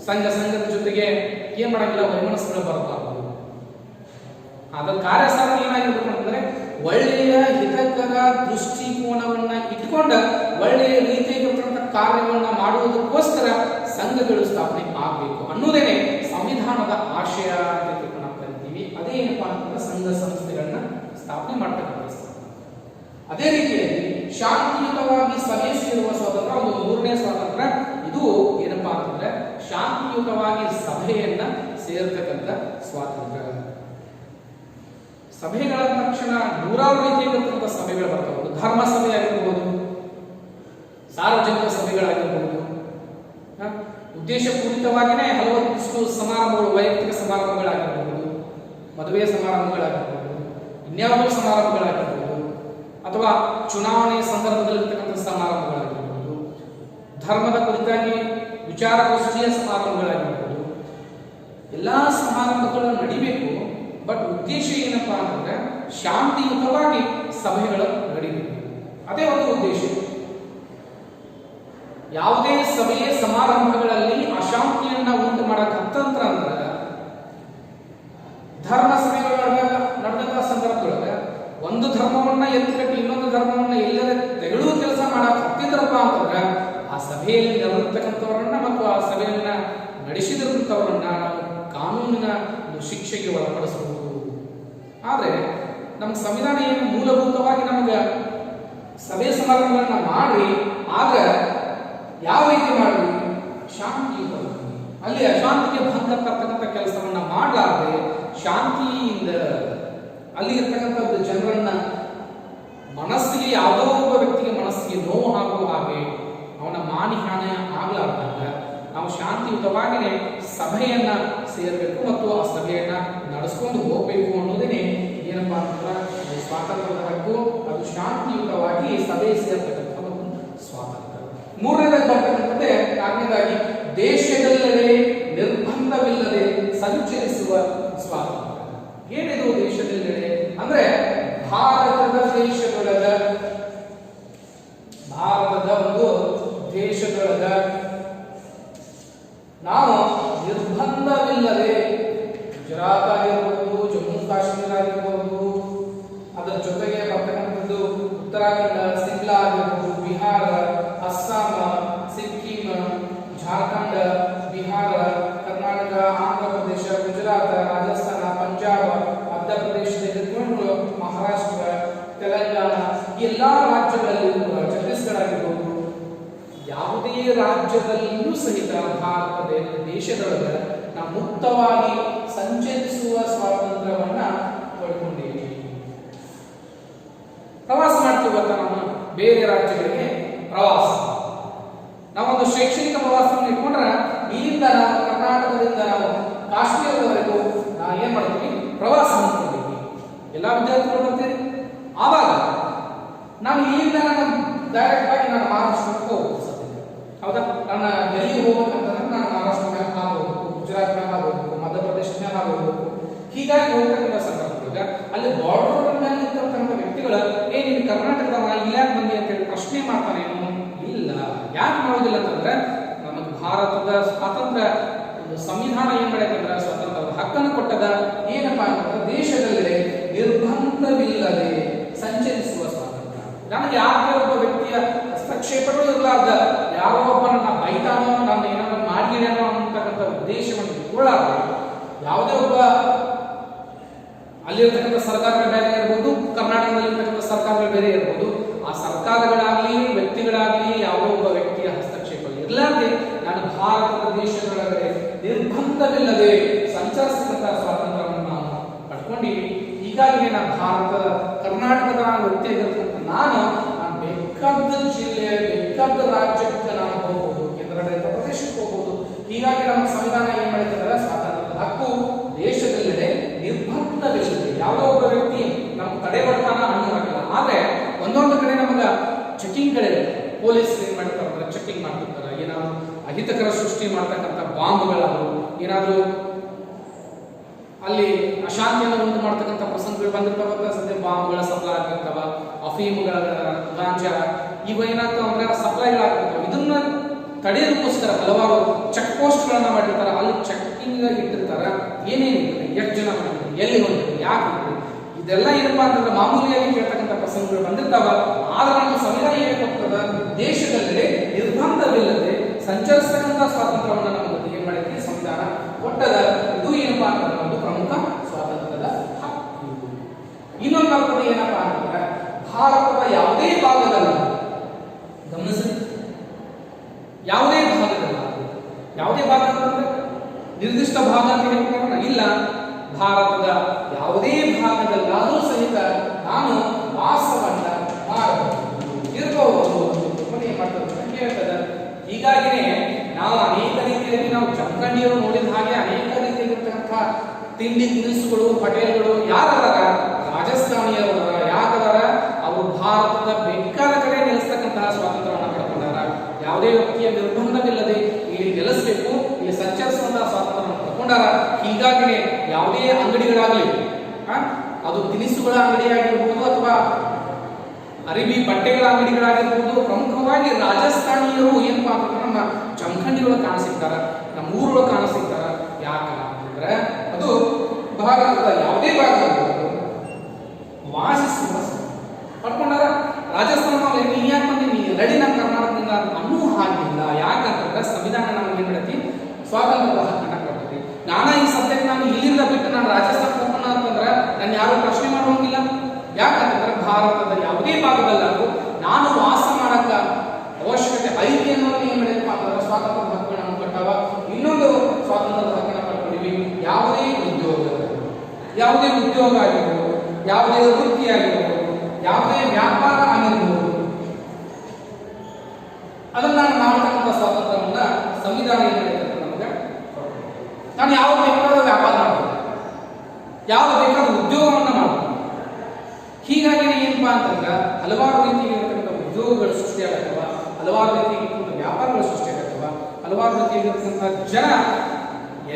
ಸಂಘದ ಜೊತೆಗೆ ಏನ್ ಮಾಡಂಗಿಲ್ಲ, ವೈಮನಸ್ಸುಗಳು ಬರಬಾರದು. ಅದರ ಕಾರ್ಯಸಾಧನೆ ಏನಾಗಿರ್ಬೇಕು ಅಂತಂದ್ರೆ ಒಳ್ಳೆಯ ಹಿತಕರ ದೃಷ್ಟಿಕೋನವನ್ನ ಇಟ್ಕೊಂಡ ಒಳ್ಳೆಯ ರೀತಿಯಾಗಿರ್ತಕ್ಕಂಥ ಕಾರ್ಯಗಳನ್ನ ಮಾಡುವುದಕ್ಕೋಸ್ಕರ ಸಂಘಗಳು ಸ್ಥಾಪನೆ ಆಗಬೇಕು ಅನ್ನೋದೇನೆ ಸಂವಿಧಾನದ ಆಶಯ ಅಂತ ನಾವು ಕರಿತೀವಿ. ಅದೇ ಏನಪ್ಪಾ ಅಂತಂದ್ರೆ ಸಂಘ ಸಂಸ್ಥೆಗಳನ್ನ ಸ್ಥಾಪನೆ ಮಾಡ್ತಕ್ಕಂಥ. ಅದೇ ರೀತಿಯಾಗಿ ಶಾಂತಿಯುತವಾಗಿ ಸಭೆ ಸೇರುವ ಸ್ವಾತಂತ್ರ್ಯ ಒಂದು ಮೂರನೇ ಸ್ವಾತಂತ್ರ್ಯ. ಇದು ಏನಪ್ಪಾ ಅಂತಂದ್ರೆ ಶಾಂತಿಯುತವಾಗಿ ಸಭೆಯನ್ನ ಸೇರ್ತಕ್ಕಂಥ ಸ್ವಾತಂತ್ರ್ಯ. ಸಭೆಗಳ ತಕ್ಷಣ ನೂರಾರು ರೀತಿಯಾಗಿರ್ತಕ್ಕಂಥ ಸಭೆಗಳು ಬರ್ತವೆ. ಧರ್ಮ ಸಭೆ ಆಗಿರ್ಬೋದು, ಸಾರ್ವಜನಿಕ ಸಭೆಗಳಾಗಿರ್ಬೋದು, ಉದ್ದೇಶಪೂರಿತವಾಗಿಯೇ ಹಲವಷ್ಟು ಸಮಾರಂಭಗಳು, ವೈಯಕ್ತಿಕ ಸಮಾರಂಭಗಳಾಗಿರ್ಬೋದು, ಮದುವೆ ಸಮಾರಂಭಗಳಾಗಿರ್ಬೋದು, ಇನ್ಯಾವುದೋ ಸಮಾರಂಭಗಳಾಗಿರ್ಬೋದು, ಅಥವಾ ಚುನಾವಣೆ ಸಂದರ್ಭದಲ್ಲಿರ್ತಕ್ಕಂಥ ಸಮಾರಂಭಗಳಾಗಿರ್ಬೋದು, ಧರ್ಮದ ಕುರಿತಾಗಿ ವಿಚಾರಗೋಷ್ಠಿಯ ಸಮಾರಂಭಗಳಾಗಿರ್ಬೋದು. ಎಲ್ಲಾ ಸಮಾರಂಭಗಳು ನಡಿಬೇಕು. ಬಟ್ ಉದ್ದೇಶ ಏನಪ್ಪಾ ಅಂತಂದ್ರೆ ಶಾಂತಿಯುತವಾಗಿ ಸಭೆಗಳು ನಡಿಬೇಕು. ಅದೇ ಒಂದು ಉದ್ದೇಶ. ಯಾವುದೇ ಸಭೆಯ ಸಮಾರಂಭಗಳಲ್ಲಿ ಅಶಾಂತಿಯನ್ನ ಉಂಟು ಮಾಡಕ್ ಹತ್ತಂತ್ರ ಅಂದ್ರ ಧರ್ಮ ಸಭೆಗಳು ನಡೆದಂತಹ ಸಂದರ್ಭದೊಳಗ ಒಂದು ಧರ್ಮವನ್ನ ಎತ್ತಿಕಟ್ಟಿ ಇನ್ನೊಂದು ಧರ್ಮವನ್ನ ಎಲ್ಲರ ತೆಗಳುವ ಕೆಲಸ ಮಾಡಕ್ ಹತ್ತಿದ್ರಪ್ಪ ಅಂತಂದ್ರ ಆ ಸಭೆಯಲ್ಲಿ ನೆರವೇರ್ತಕ್ಕಂಥವ್ರನ್ನ ಮತ್ತು ಆ ಸಭೆಯನ್ನ ನಡೆಸಿದಂಥವ್ರನ್ನ ನಾವು ಕಾನೂನಿನ ಶಿಕ್ಷೆಗೆ ಒಳಪಡಿಸಬಹುದು. ಆದ್ರೆ ನಮ್ಮ ಸಂವಿಧಾನ ಏನು ಮೂಲಭೂತವಾಗಿ ನಮಗೆ ಸಭೆ ಸಮಾರಂಭಗಳನ್ನ ಮಾಡಿ ಆದ್ರೆ ಯಾವ ರೀತಿ ಮಾಡಬೇಕು? ಶಾಂತಿಯುತವಾಗಿ. ಅಲ್ಲಿ ಅಶಾಂತಿಗೆ ಭಂಗ ತರ್ತಕ್ಕಂಥ ಕೆಲಸವನ್ನ ಮಾಡಲಾರದೆ ಶಾಂತಿಯಿಂದ ಅಲ್ಲಿ ಇರ್ತಕ್ಕಂಥ ಜನರನ್ನ ಮನಸ್ಸಿಗೆ ಯಾವುದೋ ಒಬ್ಬ ವ್ಯಕ್ತಿಗೆ ಮನಸ್ಸಿಗೆ ನೋವು ಆಗುವ ಹಾಗೆ ಅವನ ಮಾನಹಾನಿ ಆಗಲಾರ್ದಾಗ ನಾವು ಶಾಂತಿಯುತವಾಗಿಯೇ ಸಭೆಯನ್ನ ಸೇರಬೇಕು ಮತ್ತು ಆ ಸಭೆಯನ್ನ ನಡೆಸ್ಕೊಂಡು ಹೋಗಬೇಕು ಅನ್ನೋದೇ ಏನಪ್ಪಾ ಅಂತಂದ್ರೆ ಸ್ವಾತಂತ್ರ್ಯದ ಹಕ್ಕು. ಅದು ಶಾಂತಿಯುತವಾಗಿ ಸಭೆ ಸೇರ್ತಕ್ಕಂಥ ಒಂದು ಸ್ವಾತಂತ್ರ್ಯ. ಮೂರನೇದಾಗಿ ಬರ್ತಕ್ಕಂಥದ್ದೇ ನಾಲ್ಕನೇದಾಗಿ ದೇಶದೆಲ್ಲೆಡೆ ನಿರ್ಬಂಧವಿಲ್ಲದೆ ಸಂಚರಿಸುವ ಸ್ವಾತಂತ್ರ್ಯ. ಏನಿದು ದೇಶದೆಲ್ಲೆಡೆ ಅಂದ್ರೆ ಭಾರತದ ಒಂದು ದೇಶದೊಳಗ ನಾವು ನಿರ್ಬಂಧವಿಲ್ಲದೆ ಗುಜರಾತ್ ಆಗಿರ್ಬೋದು, ಜಮ್ಮು ಕಾಶ್ಮೀರ ಆಗಿರ್ಬೋದು, ಅದರ ಜೊತೆಗೆ ಬರ್ತಕ್ಕಂಥದ್ದು ಉತ್ತರಾಖಂಡ, ಸಿಮ್ಲಾ ಆಗಿರ್ಬೋದು, ಬಿಹಾರ, ಅಸ್ಸಾಂ, ಸಿಕ್ಕಿಂ, ಜಾರ್ಖಂಡ್, ಬಿಹಾರ, ಕರ್ನಾಟಕ, ಆಂಧ್ರ ಪ್ರದೇಶ, ಗುಜರಾತ್, ರಾಜಸ್ಥಾನ, ಪಂಜಾಬ್, ಮಧ್ಯಪ್ರದೇಶ ಹಿಡ್ಕೊಂಡು ಮಹಾರಾಷ್ಟ್ರ, ತೆಲಂಗಾಣ ಈ ಎಲ್ಲಾ ರಾಜ್ಯಗಳಲ್ಲಿ, ಛತ್ತೀಸ್ಗಢ ಆಗಿರ್ಬೋದು, ಯಾವುದೇ ರಾಜ್ಯದಲ್ಲಿಯೂ ಸಹಿತ ಭಾರತದ ದೇಶದೊಳಗೆ ನಾವು ಮುಕ್ತವಾಗಿ ಸಂಚರಿಸುವ ಸ್ವಾತಂತ್ರ್ಯವನ್ನ ಪಡ್ಕೊಂಡಿದ್ದೀವಿ. ಪ್ರವಾಸ ಮಾಡ್ತೀವಿ ಗೊತ್ತಾ, ನಾವು ಬೇರೆ ರಾಜ್ಯಗಳಿಗೆ ಪ್ರವಾಸ, ನಾವೊಂದು ಶೈಕ್ಷಣಿಕ ಪ್ರವಾಸವನ್ನು ಇಟ್ಕೊಂಡ್ರೆ ಇಲ್ಲಿಂದ ನಾವು ಕರ್ನಾಟಕದಿಂದ ನಾವು ಕಾಶ್ಮೀರದವರೆಗೂ ನಾವು ಏನ್ ಮಾಡ್ತೀವಿ, ಪ್ರವಾಸ ಮಾಡ್ತೀವಿ. ಎಲ್ಲಾ ವಿದ್ಯಾರ್ಥಿಗಳು ಬರ್ತೀವಿ. ಆವಾಗ ನಾನು ಇಲ್ಲಿಂದ ಡೈರೆಕ್ಟ್ ಆಗಿ ನಾನು ಮಹಾರಾಷ್ಟ್ರಕ್ಕೆ ಹೋಗ್ಬೋದು, ಹೌದಾ? ನನ್ನ ಡೆಲ್ಲಿ ಹೋಗ್ಬೇಕಂತಂದ್ರೆ ನಾನು ಮಹಾರಾಷ್ಟ್ರ ಮ್ಯಾಪ್ ಹಾಕಬೇಕು, ಗುಜರಾತ್ ಮ್ಯಾಪ್ ಹಾಕಬೇಕು, ಮಧ್ಯಪ್ರದೇಶ ಮ್ಯಾಪ್ ಹಾಕಬೇಕು. ಹೀಗಾಗಿ ಹೋಗ್ತಕ್ಕಂಥ ಸಂದರ್ಭದಾಗ ಅಲ್ಲಿ ಬಾರ್ಡರ್ ಮೇಲೆ ನಿಂತಿರ್ತಕ್ಕಂಥ ವ್ಯಕ್ತಿಗಳು ನೀನು ಕರ್ನಾಟಕದ ಇಲ್ಯಾಕೆ ಬಂದಿ ಅಂತ ಹೇಳಿ ಪ್ರಶ್ನೆ ಮಾಡ್ತಾನೇನು? ಇಲ್ಲ, ಯಾಕೆ ಮಾಡೋದಿಲ್ಲ ಅಂತಂದ್ರೆ ನಮಗೆ ಭಾರತದ ಸ್ವಾತಂತ್ರ್ಯ ಒಂದು ಸಂವಿಧಾನ ಏನ್ ಮಾಡೈತಂದ್ರೆ ಸ್ವಾತಂತ್ರ್ಯದ ಹಕ್ಕನ್ನು ಕೊಟ್ಟದ. ಏನಪ್ಪಾ ಅಂತಂದ್ರೆ ದೇಶದಲ್ಲೆಡೆ ನಿರ್ಬಂಧವಿಲ್ಲದೆ ಸಂಚರಿಸುವ ಸ್ವಾತಂತ್ರ್ಯ. ನನಗೆ ಯಾವುದೇ ಒಬ್ಬ ವ್ಯಕ್ತಿಯ ಹಸ್ತಕ್ಷೇಪಗಳು ಇರಲಾರ್ದ, ಯಾವ ಒಬ್ಬನ ಬೈತಾನೋ, ನಾನು ಏನಾದ್ರು ಮಾಡಿದೇನೋ ಅಂತಕ್ಕಂಥ ಉದ್ದೇಶವನ್ನು ಇಟ್ಕೊಳ್ಳಾರ್ದ, ಯಾವುದೇ ಒಬ್ಬ ಅಲ್ಲಿರ್ತಕ್ಕಂಥ ಸರ್ಕಾರಗಳು ಬೇರೆ ಇರ್ಬೋದು, ಕರ್ನಾಟಕದಲ್ಲಿರ್ತಕ್ಕಂಥ ಸರ್ಕಾರಗಳು ಬೇರೆ ಇರ್ಬೋದು, ಆ ಸರ್ಕಾರಗಳಾಗ್ಲಿ ವ್ಯಕ್ತಿಗಳಾಗ್ಲಿ ಯಾವುದೇ ಒಬ್ಬ ವ್ಯಕ್ತಿಯ ಹಸ್ತಕ್ಷೇಪ ಇರಲಾರ್ದೆ ನಾನು ಭಾರತದ ದೇಶದೊಳಗಡೆ ನಿರ್ಬಂಧವಿಲ್ಲದೆ ಸಂಚರಿಸತಕ್ಕಂಥ ಸ್ವಾತಂತ್ರ್ಯವನ್ನು ನಾವು ಪಡ್ಕೊಂಡಿವಿ. ಹೀಗಾಗಿ ನಾನು ಭಾರತದ ಕರ್ನಾಟಕದ ವ್ಯಕ್ತಿಯಾಗಿರ್ತಕ್ಕಂಥ ನಾನು ಬೇಕಾದ ಜಿಲ್ಲೆ, ಬೇಕಾದ ರಾಜ್ಯಕ್ಕೆ ನಾವು ಹೋಗ್ಬೋದು, ಕೇಂದ್ರಾಡಳಿತ ಪ್ರದೇಶಕ್ಕೆ ಹೋಗ್ಬೋದು. ಹೀಗಾಗಿ ನಮ್ಮ ಸಂವಿಧಾನ ಏನ್ ಮಾಡಿದ್ರೆ ಸ್ವಾತಂತ್ರ್ಯದ ಹಕ್ಕು ದೇಶದಲ್ಲೆಡೆ ನಿರ್ಬಂಧವಿಲ್ಲದೆ ಯಾವುದೋ ಒಬ್ಬ ವ್ಯಕ್ತಿ ನಮ್ಮ ತಡೆ ಬರ್ತಾನ ಅನ್ನೋದಿಲ್ಲ. ಆದ್ರೆ ಒಂದೊಂದು ಕಡೆ ನಮಗ ಚೆಕಿಂಗ್ಗಳಿವೆ, ಪೊಲೀಸ್ ಏನ್ ಮಾಡ್ತಾರೆ, ಚೆಕಿಂಗ್ ಮಾಡ್ತಿರ್ತಾರೆ. ಏನಾದ್ರು ಅಹಿತಕರ ಸೃಷ್ಟಿ ಮಾಡ್ತಕ್ಕಂಥ ಬಾಂಬ್ಗಳಾದ್ರು, ಏನಾದ್ರು ಅಲ್ಲಿ ಅಶಾಂತಿಯನ್ನು ಉಂಟು ಮಾಡ್ತಕ್ಕಂಥ ಪ್ರಸಂಗಗಳು ಬಂದಿರ್ತಾವ. ಸದ್ಯ ಬಾಂಬ್ಗಳ ಸಪ್ಲೈ ಆಗಿರ್ತಾವ, ಅಫೀಮ್ಗಳ, ಗಾಂಜಾ ಇವೇನಾಗ್ತಾವ ಅಂದ್ರೆ ಸಪ್ಲೈಗಳಾಗ್ತಿರ್ತಾವ. ಇದನ್ನ ತಡೆಯೋದಕ್ಕೋಸ್ಕರ ಹಲವಾರು ಚೆಕ್ ಪೋಸ್ಟ್ ಗಳನ್ನ ಮಾಡಿರ್ತಾರೆ. ಅಲ್ಲಿ ಚೆಕಿಂಗ್ ಇಟ್ಟಿರ್ತಾರ, ಏನೇನಿರ್ತದೆ, ಎಷ್ಟು ಜನ ಮಾಡಿರ್ತಾರೆ, ಎಲ್ಲಿ ಹೊಂದಿದೆ, ಯಾಕೆ ಹೊಂದಿದೆ, ಇದೆಲ್ಲ ಏನಪ್ಪಾ ಅಂತಂದ್ರೆ ಮಾಮೂಲಿಯಾಗಿ ಕೇಳ್ತಕ್ಕಂಥ ಪ್ರಸಂಗಗಳು ಬಂದಿರ್ತಾವ. ಆದ್ರೆ ನಮ್ಮ ಸಂವಿಧಾನ ಏನ್ ಹೋಗ್ತದ, ದೇಶದಲ್ಲಿ ನಿರ್ಬಂಧವಿಲ್ಲದೆ ಸಂಚರಿಸತಕ್ಕಂಥ ಸ್ವಾತಂತ್ರ್ಯವನ್ನು ನಮಗೆ ಏನ್ ಮಾಡೈತಿ ಸಂವಿಧಾನ ಕೊಟ್ಟದ. ಇದು ಏನಪ್ಪಾ ಅಂತಂದ್ರೆ ಒಂದು ಪ್ರಮುಖ ಸ್ವಾತಂತ್ರ್ಯದ ಹಕ್ಕು. ಇನ್ನೊಂದು ಅರ್ಥದ ಏನಪ್ಪಾ ಅಂತಂದ್ರೆ ಭಾರತದ ಯಾವುದೇ ಭಾಗದಲ್ಲ, ಗಮನಿಸಿ, ಯಾವುದೇ ಭಾಗದಲ್ಲ, ಯಾವುದೇ ಭಾಗ ಅಂತಂದ್ರೆ ನಿರ್ದಿಷ್ಟ ಭಾಗ ಅಂತ ಹೇಳ್ತಾರೆ ಇಲ್ಲ, ಭಾರತದ ಯಾವುದೇ ಭಾಗದಲ್ಲಾದರೂ ಸಹಿತ ನಾನು ವಾಸವನ್ನ ಮಾಡಬಹುದು, ಇರಬಹುದು ಏನ್ ಮಾಡ್ತದೆ ಹೇಳ್ತದೆ. ಹೀಗಾಗಿನೇ ನಾವು ಅನೇಕ ರೀತಿಯಲ್ಲಿ ನಾವು ಜಮಖಂಡಿಯವರು ನೋಡಿದ ಹಾಗೆ ಅನೇಕ ರೀತಿಯಾಗಿರ್ತಕ್ಕಂಥ ತಿಂಡಿ ತಿನಿಸುಗಳು, ಹೋಟೆಲ್ಗಳು ಯಾರದಾರ, ರಾಜಸ್ಥಾನಿಯರದಾರ. ಯಾಕದಾರ, ಅವರು ಭಾರತದ ಬೇಕಾದ ಕಡೆ ನೆಲೆಸ್ತಕ್ಕಂತಹ ಸ್ವಾತಂತ್ರ್ಯವನ್ನು ಪಡ್ಕೊಂಡಾರ. ಯಾವುದೇ ವ್ಯಕ್ತಿಯ ನಿರ್ಬಂಧವಿಲ್ಲದೆ ಇಲ್ಲಿ ನೆಲೆಸಬೇಕು, ಇಲ್ಲಿ ಸಂಚರಿಸುವಂತಹ ಸ್ವಾತಂತ್ರ್ಯವನ್ನು ಪಡ್ಕೊಂಡಾರ. ಹೀಗಾಗಿನೇ ಯಾವುದೇ ಅಂಗಡಿಗಳಾಗಲಿ, ಅದು ತಿನಿಸುಗಳ ಅಂಗಡಿ ಆಗಿರ್ಬೋದು ಅಥವಾ ಅರಿವಿ ಬಟ್ಟೆಗಳ ಅಂಗಡಿಗಳಾಗಿರ್ಬೋದು, ಪ್ರಮುಖವಾಗಿ ರಾಜಸ್ಥಾನಿಯರು ಏನಪ್ಪಾ ಅಂತಂದ್ರೆ ನಮ್ಮ ಜಮಖಂಡಿಗಳು ಕಾಣಸಿಗ್ತಾರ, ನಮ್ಮ ಊರುಗಳು ಕಾಣಸಿಗ್ತಾರ. ಯಾಕಂದ್ರೆ ಅದು ಭಾರತದ ಯಾವುದೇ ಭಾಗದಲ್ಲಿ ವಾಸಿಸುವ ಪಡ್ಕೊಂಡಾರ. ರಾಜಸ್ಥಾನದಲ್ಲಿ ನೀನ್ ಯಾಕೆ ಬಂದಿ, ನೀ ರೆಡಿ ನಮ್ಮ ಕರ್ನಾಟಕದಿಂದ ಅನ್ನೂ ಹಾಗಿಲ್ಲ. ಯಾಕಂತಂದ್ರೆ ಸಂವಿಧಾನ ನಮಗೆ ಏನ್ ಮಾಡೈತಿ, ಸ್ವಾತಂತ್ರ್ಯದ ಹಕ್ಕನ್ನ ಕೊಡ್ತೈತಿ. ನಾನಾ ಈ ಸದ್ಯಕ್ಕೆ ನಾನು ಇಲ್ಲಿಂದ ಬಿಟ್ಟು ನಾನು ರಾಜಸ್ಥಾನಕ್ಕೆ ಹೋಗೋಣ ಅಂತಂದ್ರೆ ನಾನು ಯಾರು ಪ್ರಶ್ನೆ ಮಾಡುವಂಗಿಲ್ಲ. ಯಾಕಂತಂದ್ರೆ ಭಾರತದ ಯಾವುದೇ ಭಾಗದಲ್ಲಾದ್ರೂ ನಾನು ವಾಸ ಮಾಡಕ ಅವಶ್ಯಕತೆ ಐತಿ ಅನ್ನೋದು ಏನ್ ಮಾಡಿದಪ್ಪ ಅಂತಂದ್ರೆ ಸ್ವಾತಂತ್ರ್ಯದ ಹಕ್ಕನ್ನು ನಾವು ಕೊಟ್ಟಾವ. ಇನ್ನೊಂದು ಸ್ವಾತಂತ್ರ್ಯದ ಹಕ್ಕನ್ನ ಪಡ್ಕೊಂಡಿವಿ. ಯಾವುದೇ ಉದ್ಯೋಗ ಆಗಿರ್ಬೋದು, ಯಾವುದೇ ವೃತ್ತಿ ಆಗಿರ್ಬೋದು, ಯಾವುದೇ ವ್ಯಾಪಾರ ಆಗಿರ್ಬೋದು, ಅದನ್ನ ನಾನು ಅಂತಂದ್ರೆ ಹಲವಾರು ರೀತಿಯಾಗಿರ್ತಕ್ಕಂಥ ಉದ್ಯೋಗಗಳು ಸೃಷ್ಟಿಯಾಗತ್ತವ, ಹಲವಾರು ರೀತಿಯಾಗಿರ್ತಕ್ಕಂಥ ವ್ಯಾಪಾರಗಳು ಸೃಷ್ಟಿಯಾಗತ್ತವ, ಹಲವಾರು ರೀತಿಯಾಗಿರ್ತಕ್ಕಂಥ ಜನ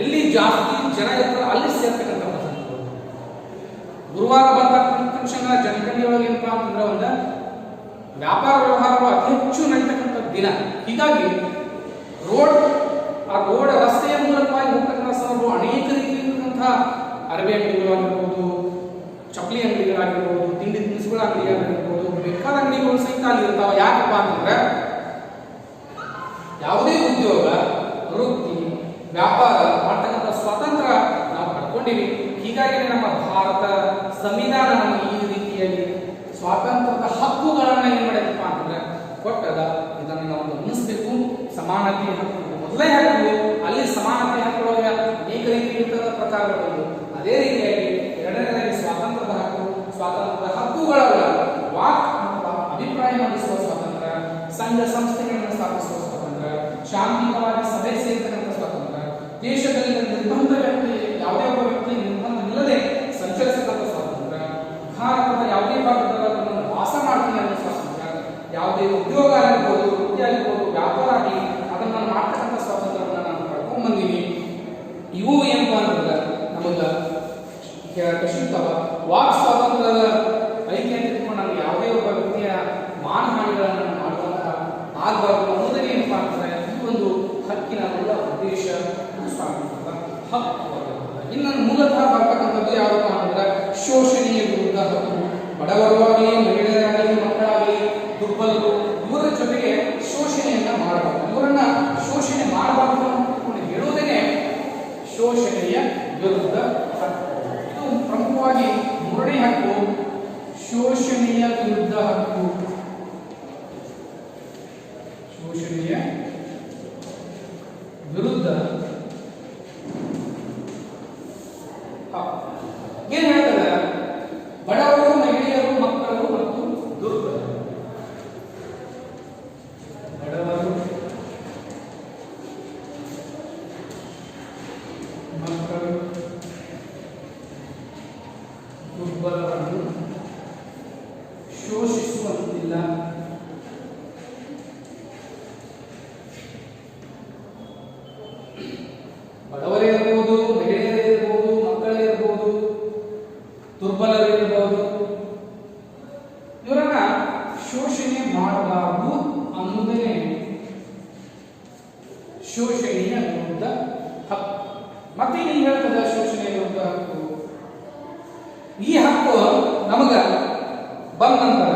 ಎಲ್ಲಿ ಜಾಸ್ತಿ ಜನ ಇರ್ತಾರೋ ಅಲ್ಲಿ ಸೇರ್ತಕ್ಕಂಥ ವಸಂತಗಳು. ಗುರುವಾರ ಬಂದ ತಕ್ಷಣ ಜನಗಣತಿಯೊಳಗೆ ಏನಪ್ಪಾ ಅಂತಂದ್ರೆ ಒಂದು ವ್ಯಾಪಾರ ವ್ಯವಹಾರಗಳು ಅತಿ ಹೆಚ್ಚು ನಡೀತಕ್ಕಂಥ ದಿನ. ಹೀಗಾಗಿ ಆ ರೋಡ್ ರಸ್ತೆಯ ಮೂಲಕವಾಗಿ ಹೋಗ್ತಕ್ಕಂಥ ಸಂದರ್ಭ ಅನೇಕ ರೀತಿಯಾಗಿರ್ತಕ್ಕಂತಹ ಅರಬಿ ಅಂಗಡಿಗಳಾಗಿರ್ಬೋದು, ಚಪ್ಪಲಿ ಅಂಗಡಿಗಳಾಗಿರ್ಬೋದು, ತಿಂಡಿ ತಿನಿಸುಗಳ ಅಂಗಡಿಗಳಾಗಿರ್ಬೋದು, ಬೇಕಾದ ಅಂಗಡಿಗಳು ಸಹಿತ ಅಲ್ಲಿ ಇರ್ತಾವ. ಯಾಕಪ್ಪ ಅಂತಂದ್ರೆ ಯಾವುದೇ ಉದ್ಯೋಗ, ವೃತ್ತಿ, ವ್ಯಾಪಾರ ಮಾಡ್ತಕ್ಕಂಥ ಸ್ವಾತಂತ್ರ್ಯ ನಾವು ಪಡ್ಕೊಂಡಿವಿ. ಹೀಗಾಗಿ ನಮ್ಮ ಭಾರತ ಸಂವಿಧಾನ ನಮಗೆ ಈ ರೀತಿಯಾಗಿ ಸ್ವಾತಂತ್ರ್ಯದ ಹಕ್ಕುಗಳನ್ನ ಏನ್ ಮಾಡೈತಪ್ಪ ಅಂತಂದ್ರೆ ಕೊಟ್ಟದ. ಇದನ್ನು ನಾವು ಗಮನಿಸಬೇಕು. ಸಮಾನತೆ ಹಕ್ಕು ಮೊದಲೇ ಹಕ್ಕು, ಅಲ್ಲಿ ಸಮಾನತೆ ಹಕ್ಕುಗಳ ಅನೇಕ ರೀತಿಯ ಪ್ರಕಾರಗಳು. ಅದೇ ರೀತಿಯಾಗಿ ಎರಡನೇದಾಗಿ ಸ್ವಾತಂತ್ರ್ಯದ ಹಕ್ಕು. ಸ್ವಾತಂತ್ರ್ಯದ ಹಕ್ಕುಗಳ ವಾಕ್ ಅಥವಾ ಅಭಿಪ್ರಾಯ ಮಂಡಿಸುವ ಸ್ವಾತಂತ್ರ್ಯ, ಸಂಘ ಸಂಸ್ಥೆಗಳನ್ನು ಸ್ಥಾಪಿಸುವ ಸ್ವಾತಂತ್ರ್ಯ, ಶಾಂತಿಯುತವಾಗಿ ಸಭೆ ಸೇರ್ತಕ್ಕಂಥ ಸ್ವಾತಂತ್ರ್ಯ, ದೇಶದಲ್ಲಿ ನಿರ್ಬಂಧ ವ್ಯಕ್ತಿ ಯಾವುದೇ ಒಬ್ಬ ವ್ಯಕ್ತಿ ನಿರ್ಬಂಧವಿಲ್ಲದೆ ಸಂಚರಿಸತಕ್ಕಂಥ ಸ್ವಾತಂತ್ರ್ಯ, ಭಾರತದ ಯಾವುದೇ ಭಾಗದಲ್ಲಿ ವಾಸ ಮಾಡ್ತೀನಿ ಅನ್ನೋ ಸ್ವಾತಂತ್ರ್ಯ, ಯಾವುದೇ ಉದ್ಯೋಗ ಆಗಿರ್ಬೋದು, ವೃತ್ತಿ ಆಗಿರ್ಬೋದು, ವ್ಯಾಪಾರ ಆಗಲಿ ಅದನ್ನು ಮಾಡ್ತಕ್ಕಂಥ ಸ್ವಾತಂತ್ರ್ಯವನ್ನು ನಾನು ಪಡ್ಕೊಂಡ್ ಬಂದೀನಿ. ಇವು ಏನಪ್ಪ ಅಂತಂದ್ರೆ ನಮಗ ಕಶಿತಾವ. ವಾಕ್ ಸ್ವಾತಂತ್ರ್ಯದ ಐಕ್ಯ ಅಂತ ತಿಳ್ಕೊಂಡು ನಾವು ಯಾವುದೇ ಒಬ್ಬ ವ್ಯಕ್ತಿಯ ಮಾನಹಾನಿಗಳನ್ನು ಮಾಡುವಂತ ಆಗಬಾರ್ದು ಅನ್ನೋದಕ್ಕೆ ಏನಪ್ಪಾ ಅಂತಂದ್ರೆ ಈ ಒಂದು ಹಕ್ಕಿನ ಮೂಲ ಉದ್ದೇಶ ಸ್ವಾತಂತ್ರ್ಯದ ಹಕ್ಕು. ಇನ್ನು ಮೂಲತಃ ಬರ್ತಕ್ಕಂಥದ್ದು ಯಾವಪ್ಪ ಅಂತಂದ್ರೆ ಶೋಷಣೆಯ ವಿರುದ್ಧ ಹಕ್ಕು. ಬಡವರು ಆಗಲಿ, ಮಹಿಳೆಯರಾಗಲಿ, ಮಕ್ಕಳಾಗಲಿ, ದುರ್ಬಲರು ಇವರ ಜೊತೆಗೆ ಶೋಷಣೆಯನ್ನ ಮಾಡಬಾರ್ದು. ಇವರನ್ನ ಶೋಷಣೆ ಮಾಡಬಾರ್ದು ಅಂತ ಹೇಳುವುದೇನೆ ಶೋಷಣೆಯ ವಿರುದ್ಧ ಹಕ್ಕು. ಇದು ಪ್ರಮುಖವಾಗಿ ಮೂರನೇ ಹಕ್ಕು, ಶೋಷಣೆಯ ವಿರುದ್ಧ ಹಕ್ಕು. ಶೋಷಣೆಯ ವಿರುದ್ಧ ಏನ್ ಹೇಳ್ತದ? ಬಡವರು, ಮಹಿಳೆಯರು, ಮಕ್ಕಳು ಮತ್ತು ದುರ್ಬಲರು. ಬಡವರು, ಮಕ್ಕಳು, ದುರ್ಬಲರನ್ನು ಶೋಷಿಸುವಂತಿಲ್ಲ. ಬಡವರೇ ಇರಬಹುದು, ಮಹಿಳೆಯರೇ ಇರಬಹುದು, ಮಕ್ಕಳೇ ಇರಬಹುದು, ದುರ್ಬಲರೇ ಇರಬಹುದು, ಇವರನ್ನ ಶೋಷಣೆ ಮಾಡಬಾರದು ಅನ್ನುವುದೇ ಶೋಷಣೆಯ ವಿರುದ್ಧ ಹಕ್ಕು. ಮತ್ತೆ ಏನು ಹೇಳ್ತದ ಶೋಷಣೆಯ ವಿರುದ್ಧ ಹಕ್ಕು? ಈ ಹಕ್ಕು ನಮಗ ಬಂದ ನಂತರ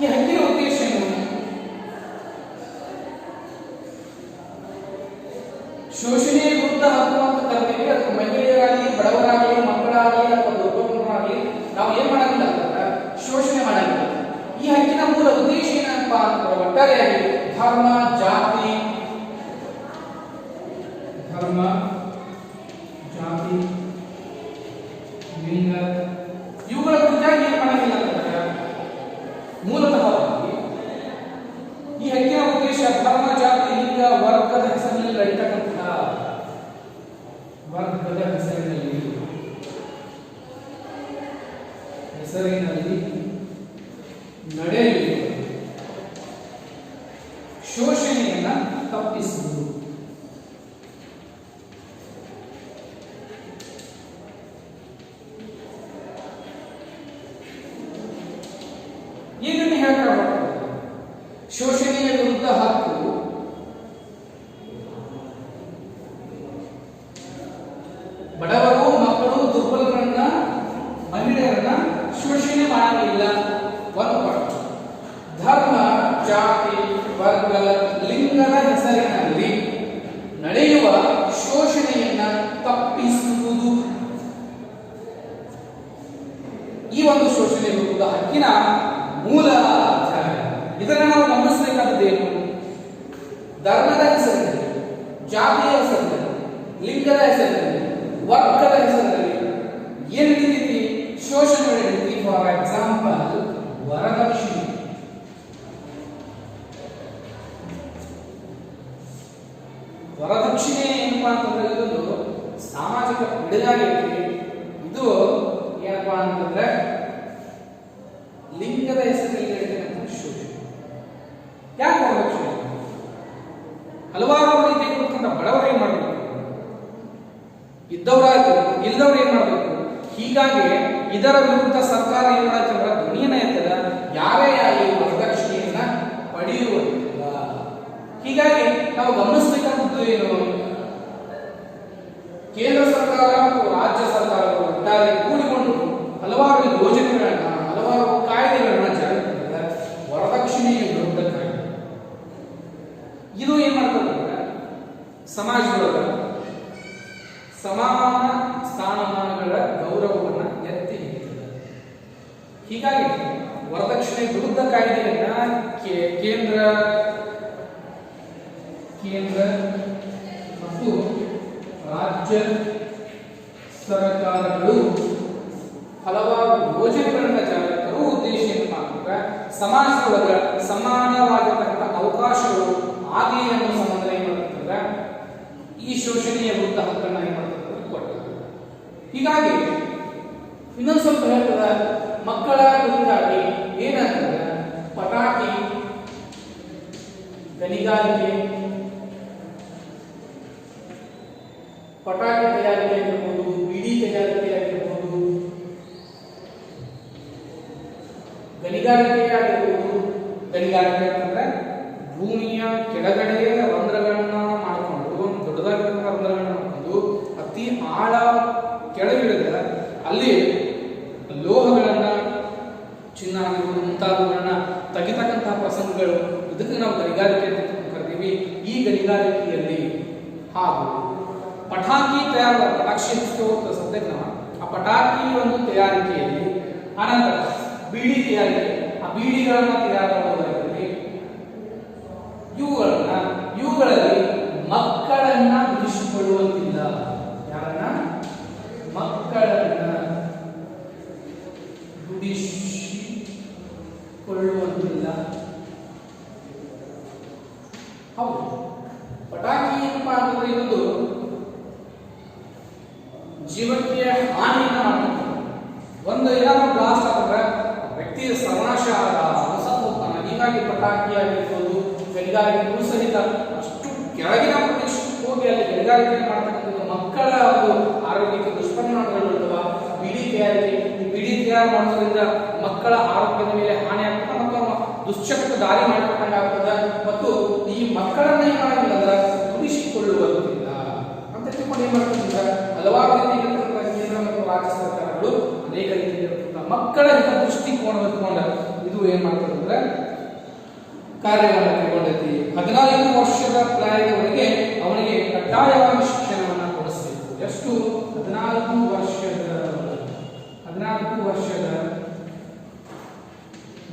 ಈ ಹಕ್ಕಿನ ಉದ್ದೇಶ ಏನು? ಶೋಷಣೆಯ ವಿರುದ್ಧ ಹಕ್ಕು ಅಂತ ಕರಿತೀವಿ. ಅದಕ್ಕೆ ಮಹಿಳೆಯರಾಗಲಿ, ಬಡವರಾಗಲಿ, ಮಕ್ಕಳಾಗಲಿ ಅಥವಾ ದುರ್ಬಲರಾಗಲಿ ನಾವು ಏನ್ ಮಾಡಂಗಿಲ್ಲ ಅಂತಂದ್ರೆ ಶೋಷಣೆ ಮಾಡಂಗಿಲ್ಲ. ಈ ಹಕ್ಕಿನ ಮೂಲ ಉದ್ದೇಶ ಏನಪ್ಪಾ ಅಂತಂದ್ರೆ ಒಟ್ಟಾರೆಯಾಗಿ ಧರ್ಮ, ಜಾತಿ, ಲಿಂಗ ಇವುಗಳ ಕುರಿತಾಗಿ ಏನ್ ಮಾಡಂಗಿಲ್ಲ ಅಂತಂದ್ರೆ ಮೂಲತಃ ಈ ಹಕ್ಕಿನ ಉದ್ದೇಶ ಧರ್ಮ, ಜಾತಿ, ಲಿಂಗ, ವರ್ಗದ ಹೆಸರಿನಲ್ಲಿ ನಡೀತಕ್ಕಂತಹ ವರ್ಗದ ಹೆಸರಿನಲ್ಲಿ ನಡೆಯಲಿ ಶೋಷಣೆಯನ್ನ ತಪ್ಪಿಸುವುದು. ಇದನ್ನು ಹೇಳ್ತಾರೆ ಶೋಷಣೆಯ ವಿರುದ್ಧ ಹಕ್ಕು ಬಡವರು, ಮಕ್ಕಳು, ದುರ್ಬಲರನ್ನ, ಮಹಿಳೆಯರನ್ನ ಶೋಷಣೆ ಮಾಡಲಿಲ್ಲ. ಒಂದು ಪಾಯಿಂಟ್. ಧರ್ಮ, ಜಾತಿ, ವರ್ಗ, ಲಿಂಗದ ಹೆಸರಿನಲ್ಲಿ ನಡೆಯುವ ಶೋಷಣೆಯನ್ನ ತಪ್ಪಿಸುವುದು. ಈ ಒಂದು ಶೋಷಣೆ ವಿರುದ್ಧ ಹಕ್ಕಿನ ಮೂಲ ಅಧ್ಯಾಯ. ಇದನ್ನು ನಾವು ಗಮನಿಸಬೇಕಾದದ್ದೇನು? ಧರ್ಮದ ಹೆಸರಿನಲ್ಲಿ, ಜಾತಿಯ ಹೆಸರಿನಲ್ಲಿ, ಲಿಂಗದ ಹೆಸರಿನಲ್ಲಿ, ವರ್ಗದ ಹೆಸರಿನಲ್ಲಿ ಏನ್ ರೀತಿ ಶೋಷಣೆ ನಡೆಯುತ್ತೆ? ಫಾರ್ ಎಕ್ಸಾಂಪಲ್ ವರದಕ್ಷಿಣೆ. ವರದಕ್ಷಿಣೆ ಏನಪ್ಪಾ ಅಂತಂದ್ರೆ ಇದೊಂದು ಸಾಮಾಜಿಕ ಪಿಡುಗಾಗೈತಿ. ಇದು ಏನಪ್ಪಾ ಅಂತಂದ್ರೆ ಲಿಂಗದ ಹೆಸರಲ್ಲಿ ನಡೀತಕ್ಕಂಥ ಶೋಷಣೆ. ಯಾಕೆ ವರದಕ್ಷಿಣೆ? ಹಲವಾರು ರೀತಿಯ ಕೊಡ್ಕೊಂಡ ಬಡವರು ಏನ್ ಮಾಡಬೇಕು, ಇದ್ದವರಾಯ್ತು ಇಲ್ಲದವ್ರು ಏನ್ ಮಾಡಬೇಕು. ಹೀಗಾಗಿ ಇದರ ವಿರುದ್ಧ ಸರ್ಕಾರ ಏನ್ ಮಾಡತ್ತಂದ್ರ ಧ್ವನಿಯನ್ನ ಎತ್ತದ, ಯಾರೇ ಆಗಲಿ ವರದಕ್ಷಿಣೆಯನ್ನ ಪಡೆಯುವುದಿಲ್ಲ. ಹೀಗಾಗಿ ನಾವು ಗಮನಿಸಬೇಕಾದದ್ದು ಏನು, ಕೇಂದ್ರ ಸರ್ಕಾರ ಮತ್ತು ರಾಜ್ಯ ಸರ್ಕಾರಗಳು ಒಟ್ಟಾರೆ ಕೂಡಿಕೊಂಡು ಹಲವಾರು ಯೋಜನೆಗಳನ್ನ ಹಲವಾರು ಕಾಯ್ದೆಗಳನ್ನ ಜಾರಿಗೆ ತಂದಿದ್ದಾರೆ. ವರದಕ್ಷಿಣೆಯ ವಿರುದ್ಧ ಕಾಯ್ದೆ ಇದು ಏನ್ ಮಾಡ್ತದೆ, ಸಮಾಜದೊಳಗ ಸಮಾನ ಸ್ಥಾನಮಾನಗಳ ಗೌರವವನ್ನು ಎತ್ತಿ ಹಿಡಿತದೆ. ಹೀಗಾಗಿ ವರದಕ್ಷಿಣೆ ವಿರುದ್ಧ ಕಾಯ್ದೆಯನ್ನ ಕೇಂದ್ರ ಮತ್ತು ರಾಜ್ಯ ಸರ್ಕಾರಗಳು ಹಲವಾರು ಯೋಜನೆಗಳನ್ನ ಜಾರಿಗೆ ತರುವ ಉದ್ದೇಶ ಏನಪ್ಪಾ ಅಂತಂದ್ರೆ ಸಮಾಜದೊಳಗ ಸಮಾನವಾಗಿರ್ತಕ್ಕಂಥ ಅವಕಾಶಗಳು ಆಗಲಿ ಅನ್ನೋ ಸಂಬಂಧ ಏನ್ ಮಾಡ್ತಂದ್ರೆ ಈ ಶೋಷಣೆಯ ವಿರುದ್ಧ ಹಕ್ಕನ್ನ ಏನ್ ಮಾಡ್ತಂದ್ರೆ ಕೊಡ್ತಾರೆ. ಹೀಗಾಗಿ ಇನ್ನೊಂದು ಸ್ವಲ್ಪ ಹೇಳ್ತದ, ಮಕ್ಕಳ ಕುರಿತಾಗಿ ಏನಂತಂದ್ರೆ ಪಟಾಕಿ ಗಣಿಗಾರಿಕೆ, ಪಟಾಕಿ ತಯಾರಿಕೆ ಆಗಿರ್ಬೋದು, ಬಿಡಿ ತಯಾರಿಕೆ ಆಗಿರ್ಬೋದು, ಗಣಿಗಾರಿಕೆ ಆಗಿರ್ಬೋದು. ಗಣಿಗಾರಿಕೆ ಅಂತಂದ್ರೆ ಭೂಮಿಯ ಕೆಳಗಡೆ ರಂಧ್ರಗಳನ್ನ ಮಾಡಿಕೊಂಡು ಒಂದು ದೊಡ್ಡದಾಗಿರುವ ರಂಧ್ರಗಳನ್ನ ಮಾಡಿಕೊಂಡು ಅತಿ ಆಳ ಕೆಳಗಿಳಿದ ಅಲ್ಲಿ ಲೋಹಗಳನ್ನ ಚಿನ್ನ ಆಗಿರ್ಬೋದು ಮುಂತಾದವುಗಳನ್ನ ತೆಗಿತಕ್ಕಂತಹ ಪ್ರಸಂಗಗಳು, ಇದಕ್ಕೆ ನಾವು ಗಣಿಗಾರಿಕೆ ಅಂತ ಕರಿತೀವಿ. ಈ ಗಣಿಗಾರಿಕೆಯಲ್ಲಿ ಹಾಗೂ ಪಟಾಕಿ ತಯಾರ ಪಟಾಕ್ಷಿ ಸದ್ಯಕ್ಕೆ ನಾವು ಆ ಪಟಾಕಿ ಒಂದು ತಯಾರಿಕೆಯಲ್ಲಿ, ಆನಂತರ ಬೀಡಿ ತಯಾರಿಕೆ, ಆ ಬೀಡಿಗಳನ್ನ ತಯಾರು ಮಾಡೋದಾಗಿರಲಿ, ಇವುಗಳಲ್ಲಿ ಮಕ್ಕಳನ್ನ ಬಿಡಿಸಿಕೊಳ್ಳುವಂತಿಲ್ಲ. ಯಾರನ್ನ? ಮಕ್ಕಳನ್ನ ಬಿಡಿಸಿಕೊಳ್ಳುವಂತಿಲ್ಲ. ಹೌದು, ಪಟಾಕಿ ಏನಪ್ಪಾ ಅಂತಂದ್ರೆ ಇದೊಂದು ಜೀವಕ್ಕೆ ಹಾನಿಯನ್ನ ಮಾಡ್ತದೆ. ಒಂದು ಏನಾದ್ರೂ ಬ್ಲಾಸ್ಟ್ ಆದ್ರೆ ವ್ಯಕ್ತಿಯ ಸರ್ವನಾಶ ಸತ್ತು ಹೋಗ್ತಾನೆ. ಹೀಗಾಗಿ ಪಟಾಕಿ ಆಗಿರ್ಬೋದು, ಗಣಿಗಾರಿಕೆಗಳು ಸಹಿತ ಅಷ್ಟು ಕೆಳಗಿನ ಪ್ರದೇಶಕ್ಕೆ ಹೋಗಿ ಅಲ್ಲಿ ಗಣಿಗಾರಿಕೆ ಮಾಡ್ತಕ್ಕಂಥದ್ದು ಮಕ್ಕಳ ಒಂದು ಆರೋಗ್ಯಕ್ಕೆ ದುಷ್ಪರಿಣಾಮಗಳು ಇರ್ತವ. ಬಿಡಿ ತಯಾರಿಕೆ, ಈ ಬಿಡಿ ತಯಾರು ಮಾಡೋದ್ರಿಂದ ಮಕ್ಕಳ ಆರೋಗ್ಯದ ಮೇಲೆ ಹಾನಿ ಆಗ್ತದೆ ಮತ್ತು ದುಶ್ಚಟಕ್ಕೆ ದಾರಿ ಮಾಡ್ಕೊಂಡಾಗ್ತದೆ. ಮತ್ತು ಈ ಮಕ್ಕಳನ್ನ ಏನ್ ಮಾಡಿಲ್ಲ ಅಂದ್ರೆ ಉಳಿಸಿಕೊಳ್ಳುವಂತಿಲ್ಲ ಅಂತ ತಿಳ್ಕೊಂಡು ಏನ್ ಮಾಡ್ತಂದ್ರೆ ಹಲವಾರು ರೀತಿಯಾಗಿರ್ತಕ್ಕಂಥ ಕೇಂದ್ರ ಮತ್ತು ರಾಜ್ಯ ಸರ್ಕಾರಗಳು ಅನೇಕ ರೀತಿಯಾಗಿರ್ತಕ್ಕಂಥ ಮಕ್ಕಳ ದೃಷ್ಟಿಕೋನ ಇಟ್ಕೊಂಡ ಇದು ಏನ್ ಮಾಡ್ತದೆ ಅಂದ್ರೆ ಕಾರ್ಯವನ್ನು ಕೈಗೊಂಡೈತಿ. 14 ವರ್ಷದ ಪ್ರಾಯದವರೆಗೆ ಅವನಿಗೆ ಕಡ್ಡಾಯವಾಗಿ ಶಿಕ್ಷಣವನ್ನು ಕೊಡಿಸಬೇಕು. ಎಷ್ಟು? 14 ವರ್ಷದ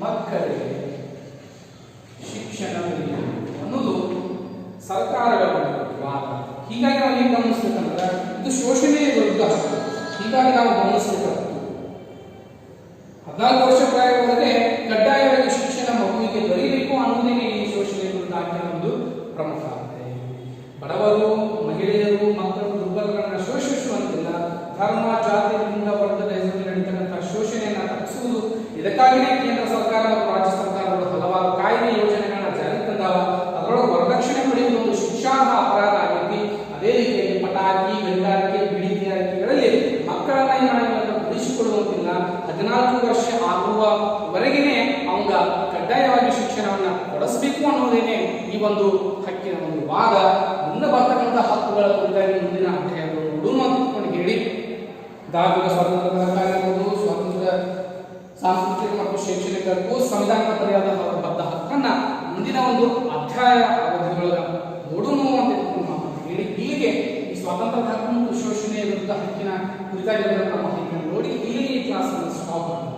ಮಕ್ಕಳಿಗೆ ಶಿಕ್ಷಣ ಅನ್ನೋದು ಸರ್ಕಾರಗಳ ವಾದ. ಹೀಗಾಗಿ ನಾವು ಏನು ಗಮನಿಸ್ಬೇಕಂದ್ರೆ ಇದು ಶೋಷಣೆಯ ವಿರುದ್ಧ. ಹೀಗಾಗಿ ನಾವು ಗಮನಿಸಬೇಕಾಗ್ತದೆ 14 ವರ್ಷ ಪ್ರಾಯವರೆಗೆ ಕಡ್ಡಾಯವಾಗಿ ಶಿಕ್ಷಣ ಮಗುವಿಗೆ ದೊರೆಯಬೇಕು ಅನ್ನೋದೇ ಈ ಶೋಷಣೆ ವಿರುದ್ಧ ಆಗಿನ ಒಂದು ಪ್ರಮುಖ ಆಗಿದೆ. ಬಡವರು, ಮಹಿಳೆಯರು, ಮಕ್ಕಳು, ದುರ್ಬಲರನ್ನ ಶೋಷಿಸುವಂತಿಲ್ಲ. ಧರ್ಮ, ಜಾತಿ, ಲಿಂಗ, ವರ್ಗದ ಹೆಸರಲ್ಲಿ ನಡೀತಕ್ಕಂಥ ಶೋಷಣೆಯನ್ನು ತಪ್ಪಿಸುವುದು. ಇದಕ್ಕಾಗಿಯೇ ಕೇಂದ್ರ ಸರ್ಕಾರ ಮತ್ತು ರಾಜ್ಯ ಸರ್ಕಾರಗಳು ಹಲವಾರು ಕಾಯ್ದೆ ಯೋಜನೆಗಳನ್ನ ಜಾರಿಗೆ ತಂದಾವ. ಅದರೊಳಗೆ ವರದಕ್ಷಿಣೆ ಪಡೆಯುವುದು ಒಂದು ಶಿಕ್ಷಾರ್ಹ ಅಪರಾಧ ಆಗೈತಿ. ಅದೇ ರೀತಿಯಾಗಿ ಪಟಾಕಿ, ಗಣಿಗಾರಿಕೆ, ಬಿಡಿ ತಯಾರಿಕೆಗಳಲ್ಲಿ ಮಕ್ಕಳನ್ನ ಉಳಿಸಿಕೊಳ್ಳುವಂತಿಲ್ಲ. 14 ವರ್ಷ ಆಗುವವರೆಗೆ ಅವಂಗ ಕಡ್ಡಾಯವಾಗಿ ಶಿಕ್ಷಣವನ್ನ ಕೊಡಿಸಬೇಕು ಅನ್ನೋದೇನೆ ಈ ಒಂದು ಹಕ್ಕಿನ ಒಂದು ವಾದ. ಮುಂದೆ ಬರ್ತಕ್ಕಂಥ ಹಕ್ಕುಗಳ ಕುರಿತಾಗಿ ಮುಂದಿನ ಅಧ್ಯಾಯಗಳು ನೋಡೋಣ ಅಂತ ಹೇಳಿ ಧಾರ್ಮಿಕ ಸ್ವಾತಂತ್ರ್ಯದ ಕಾರ್ಯಗಳು, ಸ್ವಾತಂತ್ರ್ಯ ಸಾಂಸ್ಕೃತಿಕ ಮತ್ತು ಶೈಕ್ಷಣಿಕಕ್ಕೂ ಸಂವಿಧಾನಬದ್ಧವಾದ ಬದ್ಧ ಹಕ್ಕನ್ನ ಮುಂದಿನ ಒಂದು ಅಧ್ಯಾಯ ಅವಧಿಯೊಳಗ ನೋಡೋಣ ಅಂತ ಹೇಳಿ ಇಲ್ಲಿಗೆ ಈ ಸ್ವಾತಂತ್ರ್ಯ ಹಕ್ಕು ಮತ್ತು ಶೋಷಣೆಯ ವಿರುದ್ಧ ಹಕ್ಕಿನ ಕುರಿತಾಗಿರುವಂತಹ ಮಾಹಿತಿಯನ್ನು ನೋಡಿ ಇಲ್ಲಿಗೆ ಈ ಕ್ಲಾಸ್ ಸ್ಟಾಪ್ ಮಾಡ್ತಾರೆ.